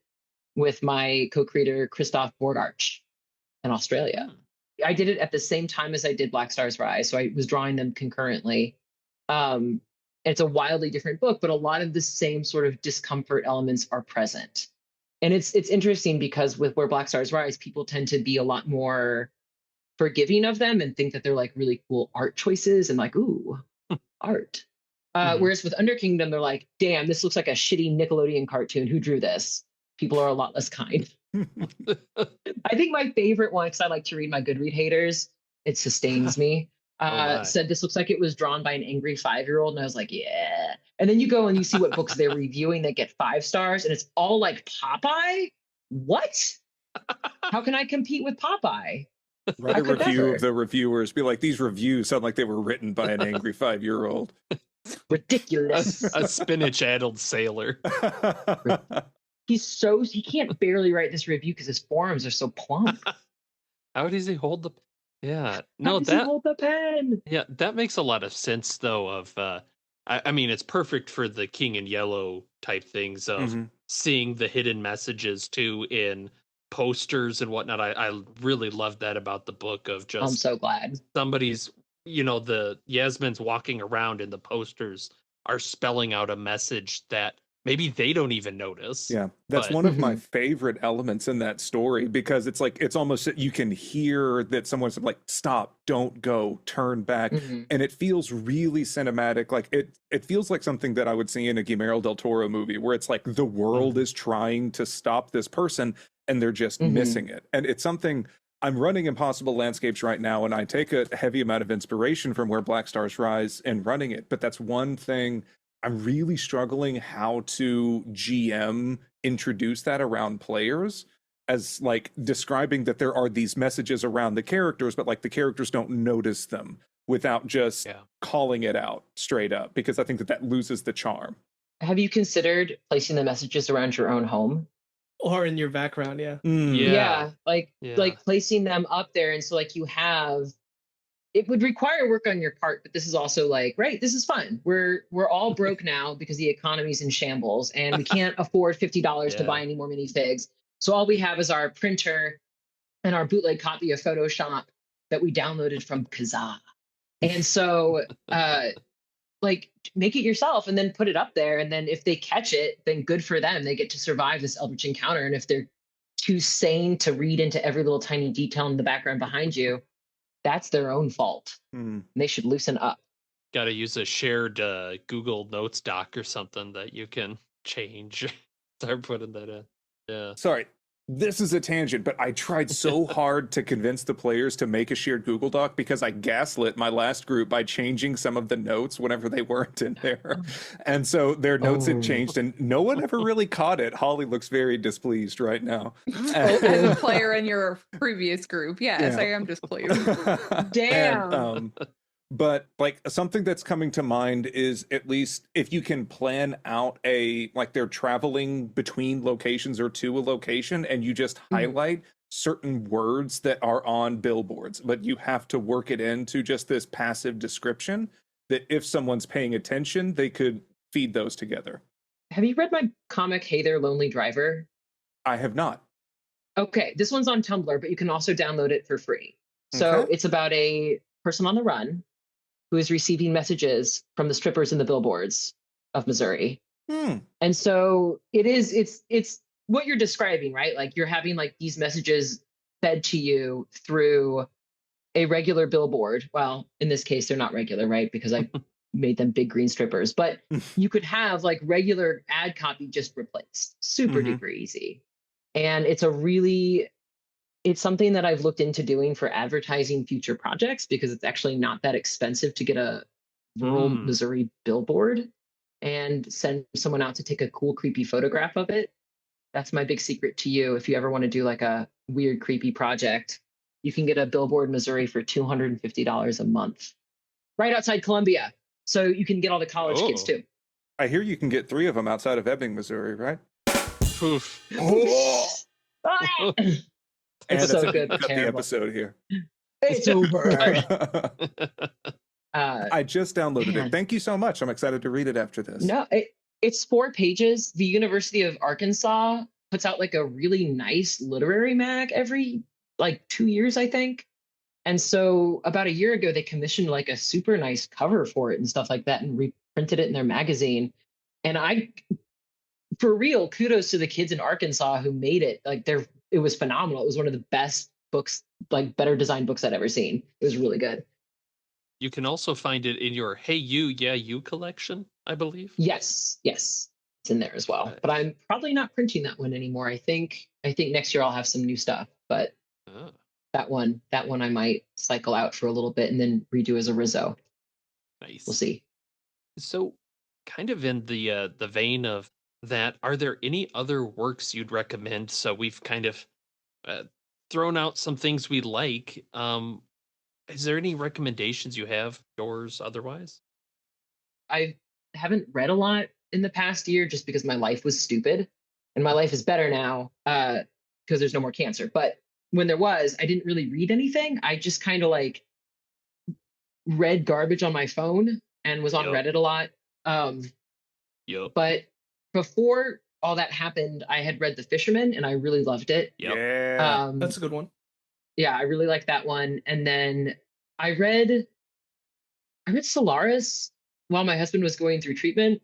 [SPEAKER 5] with my co-creator, Christoph Borgarch in Australia. I did it at the same time as I did Black Stars Rise, so I was drawing them concurrently. It's a wildly different book, but a lot of the same sort of discomfort elements are present. And it's interesting because with Where Black Stars Rise, people tend to be a lot more forgiving of them and think that they're like really cool art choices and like, ooh, art. Whereas with Under Kingdom, they're like, damn, this looks like a shitty Nickelodeon cartoon. Who drew this? People are a lot less kind. I think my favorite one, because I like to read my Goodread haters, it sustains me, said this looks like it was drawn by an angry 5-year-old. And I was like, yeah. And then you go and you see what books they're reviewing that get 5 stars, and it's all like Popeye. What? How can I compete with Popeye?
[SPEAKER 4] Write a review of the reviewers. Be like, these reviews sound like they were written by an angry 5-year-old.
[SPEAKER 5] Ridiculous.
[SPEAKER 1] A spinach-addled sailor.
[SPEAKER 5] He can't barely write this review because his forearms are so plump.
[SPEAKER 1] How does he hold the? Yeah,
[SPEAKER 5] How does he hold the pen?
[SPEAKER 1] Yeah, that makes a lot of sense though. I mean, it's perfect for the King in Yellow type things of seeing the hidden messages too in posters and whatnot. I really love that about the book of just.
[SPEAKER 5] I'm so glad
[SPEAKER 1] Somebody's, the Yasmin's walking around and the posters are spelling out a message that maybe they don't even notice.
[SPEAKER 4] Yeah, that's one of my favorite elements in that story, because it's like, it's almost, you can hear that someone's like, stop, don't go, turn back. And it feels really cinematic. Like it feels like something that I would see in a Guillermo del Toro movie, where it's like the world is trying to stop this person and they're just missing it. And it's something I'm running Impossible Landscapes right now, and I take a heavy amount of inspiration from Where Black Stars Rise and running it. But that's one thing I'm really struggling how to GM introduce that around players, as like describing that there are these messages around the characters, but like the characters don't notice them without just calling it out straight up, because I think that loses the charm.
[SPEAKER 5] Have you considered placing the messages around your own home?
[SPEAKER 2] Or in your background, yeah.
[SPEAKER 5] Yeah, like placing them up there, and so like you have, it would require work on your part, but this is also like, right, this is fun. We're all broke now because the economy's in shambles and we can't afford $50 to buy any more minifigs. So all we have is our printer and our bootleg copy of Photoshop that we downloaded from Kazaa. And so like make it yourself and then put it up there. And then if they catch it, then good for them. They get to survive this eldritch encounter. And if they're too sane to read into every little tiny detail in the background behind you, that's their own fault. They should loosen up.
[SPEAKER 1] Got to use a shared Google Notes doc or something that you can change. Start putting that in. Yeah.
[SPEAKER 4] Sorry, this is a tangent, but I tried so hard to convince the players to make a shared Google Doc because I gaslit my last group by changing some of the notes whenever they weren't in there. And so their notes had changed and no one ever really caught it. Holly looks very displeased right now.
[SPEAKER 3] As a player in your previous group. Yes, I am displeased.
[SPEAKER 5] Damn.
[SPEAKER 4] And, but like something that's coming to mind is, at least if you can plan out like they're traveling between locations or to a location and you just highlight certain words that are on billboards, but you have to work it into just this passive description that if someone's paying attention, they could feed those together.
[SPEAKER 5] Have you read my comic, Hey There, Lonely Driver?
[SPEAKER 4] I have not.
[SPEAKER 5] Okay, this one's on Tumblr, but you can also download it for free. So it's about a person on the run who is receiving messages from the strippers in the billboards of Missouri. And so it's what you're describing, right? Like you're having like these messages fed to you through a regular billboard. Well, in this case, they're not regular, right? Because I made them big green strippers, but you could have like regular ad copy just replaced. Super duper easy. And it's something that I've looked into doing for advertising future projects because it's actually not that expensive to get a rural Missouri billboard and send someone out to take a cool, creepy photograph of it. That's my big secret to you. If you ever want to do like a weird, creepy project, you can get a billboard in Missouri for $250 a month, right outside Columbia. So you can get all the college kids too.
[SPEAKER 4] I hear you can get 3 of them outside of Ebbing, Missouri, right?
[SPEAKER 5] It's so good.
[SPEAKER 4] Cut the episode here.
[SPEAKER 5] It's over.
[SPEAKER 4] I just downloaded it. Thank you so much. I'm excited to read it after this.
[SPEAKER 5] No, it's 4 pages. The University of Arkansas puts out like a really nice literary mag every like 2 years, I think. And so about a year ago, they commissioned like a super nice cover for it and stuff like that and reprinted it in their magazine. And for real, kudos to the kids in Arkansas who made it. Like it was phenomenal. It was one of the best books, like better designed books I'd ever seen. It was really good.
[SPEAKER 1] You can also find it in your Hey You, Yeah You collection, I believe.
[SPEAKER 5] Yes. It's in there as well. But I'm probably not printing that one anymore. I think next year I'll have some new stuff. But that one I might cycle out for a little bit and then redo as a Rizzo.
[SPEAKER 1] Nice.
[SPEAKER 5] We'll see.
[SPEAKER 1] So kind of in the vein of that, are there any other works you'd recommend? So we've kind of thrown out some things we like. Is there any recommendations you have, yours otherwise?
[SPEAKER 5] I haven't read a lot in the past year just because my life was stupid, and my life is better now because there's no more cancer. But when there was, I didn't really read anything. I just kind of like read garbage on my phone and was on Reddit a lot. But before all that happened, I had read The Fisherman and I really loved it.
[SPEAKER 4] Yeah,
[SPEAKER 2] that's a good one.
[SPEAKER 5] Yeah, I really liked that one. And then I read Solaris while my husband was going through treatment,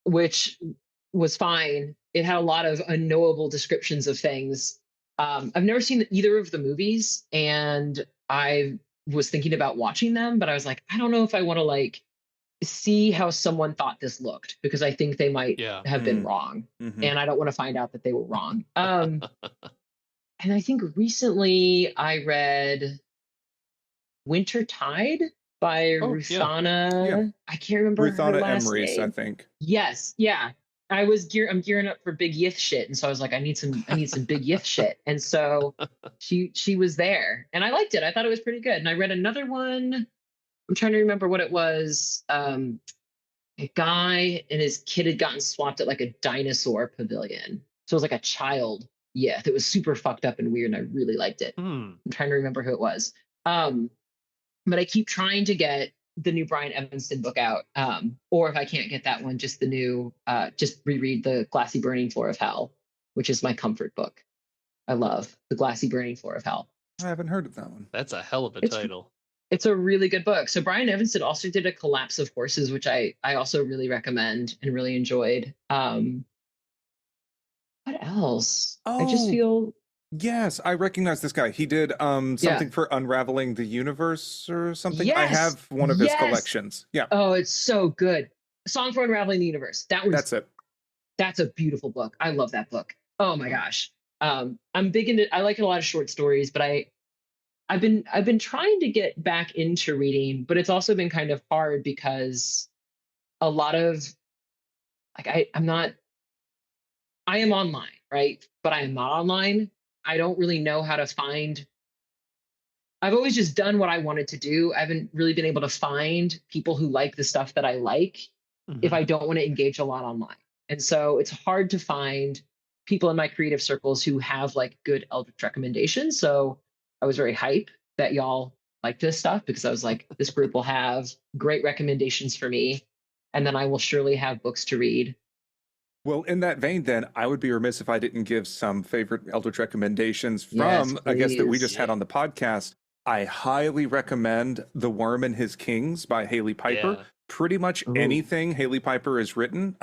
[SPEAKER 5] which was fine. It had a lot of unknowable descriptions of things. I've never seen either of the movies, and I was thinking about watching them, but I was like, I don't know if I want to like see how someone thought this looked, because I think they might have been wrong, and I don't want to find out that they were wrong. And I think recently I read Winter Tide by Ruthana.
[SPEAKER 4] Yeah.
[SPEAKER 5] I can't remember her
[SPEAKER 4] Ruthana
[SPEAKER 5] last
[SPEAKER 4] Emrys,
[SPEAKER 5] name.
[SPEAKER 4] I think.
[SPEAKER 5] Yes, yeah. I'm gearing up for big Yith shit, and so I was like, I need some big Yith shit, and so she was there, and I liked it. I thought it was pretty good. And I read another one. I'm trying to remember what it was. A guy and his kid had gotten swapped at like a dinosaur pavilion, so it was like a child. Yeah, it was super fucked up and weird, and I really liked it. I'm trying to remember who it was. But I keep trying to get the new Brian Evanston book out. Or if I can't get that one, just the new, just reread the Glassy Burning Floor of Hell, which is my comfort book. I love the Glassy Burning Floor of Hell.
[SPEAKER 4] I haven't heard of that one.
[SPEAKER 1] That's a hell of a title.
[SPEAKER 5] It's a really good book. So Brian Evanston also did A Collapse of Horses, which I also really recommend and really enjoyed. What else? I just feel...
[SPEAKER 4] Yes, I recognize this guy. He did something for Unraveling the Universe or something.
[SPEAKER 5] Yes,
[SPEAKER 4] I have one of his collections. Yeah.
[SPEAKER 5] Oh, it's so good. Song for Unraveling the Universe.
[SPEAKER 4] That's it.
[SPEAKER 5] That's a beautiful book. I love that book. Oh my gosh. I'm big into, I like a lot of short stories, but I've been trying to get back into reading, but it's also been kind of hard because a lot of like I am online, right? But I am not online. I don't really know how to find. I've always just done what I wanted to do. I haven't really been able to find people who like the stuff that I like if I don't want to engage a lot online. And so it's hard to find people in my creative circles who have like good Eldritch recommendations. So I was very hype that y'all like this stuff because I was like, this group will have great recommendations for me. And then I will surely have books to read.
[SPEAKER 4] Well, in that vein, then, I would be remiss if I didn't give some favorite Eldritch recommendations from a guest that we just had on the podcast. I highly recommend The Worm and His Kings by Haley Piper.
[SPEAKER 1] Yeah.
[SPEAKER 4] Pretty much anything Haley Piper has written.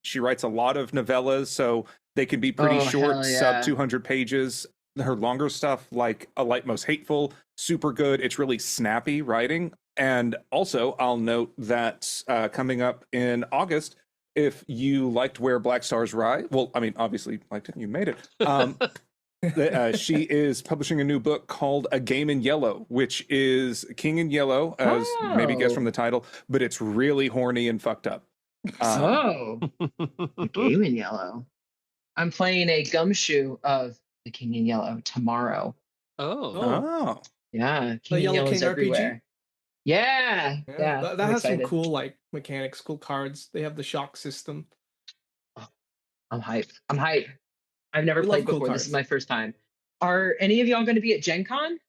[SPEAKER 4] She writes a lot of novellas, so they can be pretty short, sub 200 pages. Her longer stuff, like A Light Most Hateful, super good. It's really snappy writing. And also, I'll note that coming up in August, if you liked Where Black Stars Rise, well, I mean, obviously liked it, you made it. She is publishing a new book called A Game in Yellow, which is King in Yellow, as maybe guessed from the title, but it's really horny and fucked up.
[SPEAKER 5] A Game in Yellow. I'm playing a gumshoe of The King in Yellow tomorrow.
[SPEAKER 4] Oh.
[SPEAKER 5] Yeah,
[SPEAKER 2] King in Yellow King everywhere. RPG?
[SPEAKER 5] Yeah.
[SPEAKER 2] That has some cool like mechanics, cool cards. They have the shock system.
[SPEAKER 5] I'm hyped. I've never played before. This is my first time. Are any of y'all going to be at Gen Con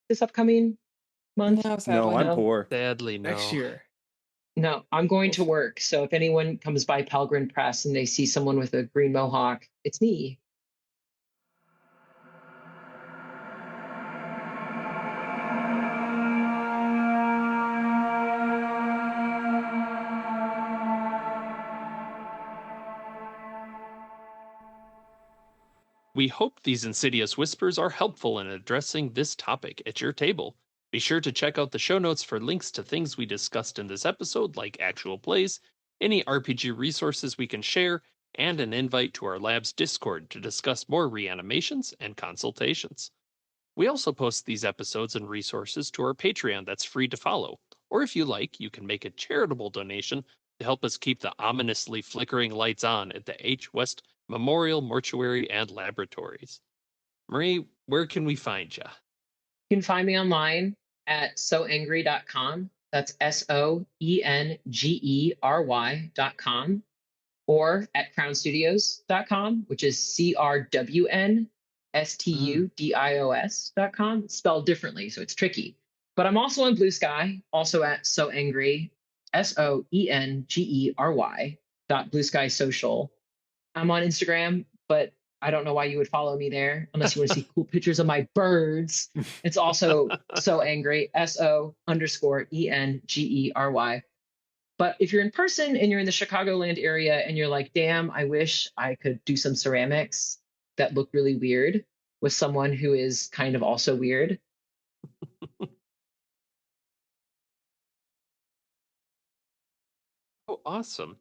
[SPEAKER 5] this upcoming month?
[SPEAKER 4] No, I'm poor.
[SPEAKER 1] Sadly, no.
[SPEAKER 2] Next year.
[SPEAKER 5] No, I'm going to work. So if anyone comes by Pelgrim Press and they see someone with a green mohawk, it's me.
[SPEAKER 1] We hope these insidious whispers are helpful in addressing this topic at your table. Be sure to check out the show notes for links to things we discussed in this episode, like actual plays, any RPG resources we can share, and an invite to our lab's Discord to discuss more reanimations and consultations. We also post these episodes and resources to our Patreon that's free to follow, or if you like, you can make a charitable donation to help us keep the ominously flickering lights on at the H. West Memorial Mortuary and Laboratories. Marie, where can we find you?
[SPEAKER 5] You can find me online at soangry.com. That's SOENGERY.com. Or at crownstudios.com, which is CRWNSTUDIOS.com. Spelled differently, so it's tricky. But I'm also on Blue Sky, also at soangry, SOENGERY.blueskysocial. I'm on Instagram, but I don't know why you would follow me there unless you want to see cool pictures of my birds. It's also So Angry, SO_ENGERY. But if you're in person and you're in the Chicagoland area and you're like, damn, I wish I could do some ceramics that look really weird with someone who is kind of also weird.
[SPEAKER 1] Oh, awesome.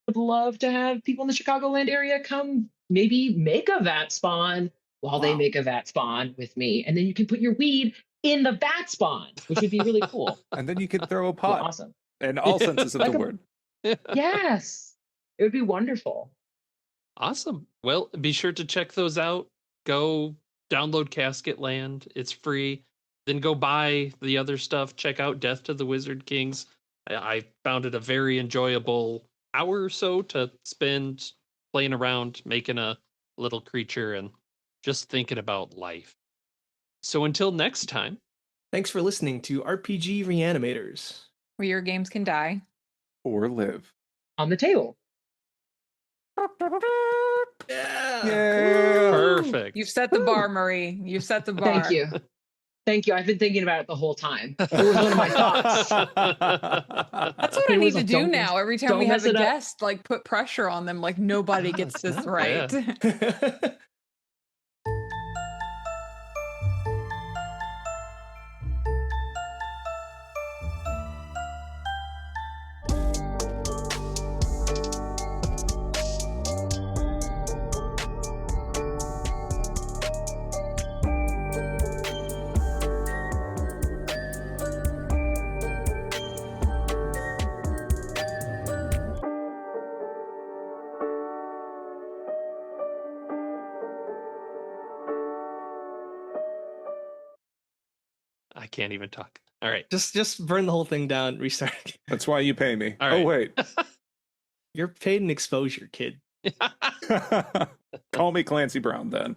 [SPEAKER 5] Would love to have people in the Chicagoland area come maybe make a vat spawn while they make a vat spawn with me. And then you can put your weed in the vat spawn, which would be really cool.
[SPEAKER 4] And then you could throw a pot.
[SPEAKER 5] Awesome.
[SPEAKER 4] In all senses of the word.
[SPEAKER 5] Yes. It would be wonderful.
[SPEAKER 1] Awesome. Well, be sure to check those out. Go download Casket Land. It's free. Then go buy the other stuff. Check out Death to the Wizard Kings. I found it a very enjoyable hour or so to spend playing around, making a little creature, and just thinking about life. So until next time.
[SPEAKER 2] Thanks for listening to RPG Reanimators,
[SPEAKER 3] where your games can die.
[SPEAKER 4] Or live.
[SPEAKER 5] On the table.
[SPEAKER 2] Yeah.
[SPEAKER 1] Perfect.
[SPEAKER 3] You've set the bar, Marie. You've set the bar.
[SPEAKER 5] Thank you. Thank you. I've been thinking about it the whole time. It was one of my thoughts.
[SPEAKER 3] That's what I need to do now. Every time we have a guest, like put pressure on them, like nobody gets this right.
[SPEAKER 1] I can't even talk. All right.
[SPEAKER 2] Just burn the whole thing down, restart.
[SPEAKER 4] That's why you pay me.
[SPEAKER 1] All right.
[SPEAKER 4] Oh, wait.
[SPEAKER 2] You're paid in exposure, kid.
[SPEAKER 4] Call me Clancy Brown then.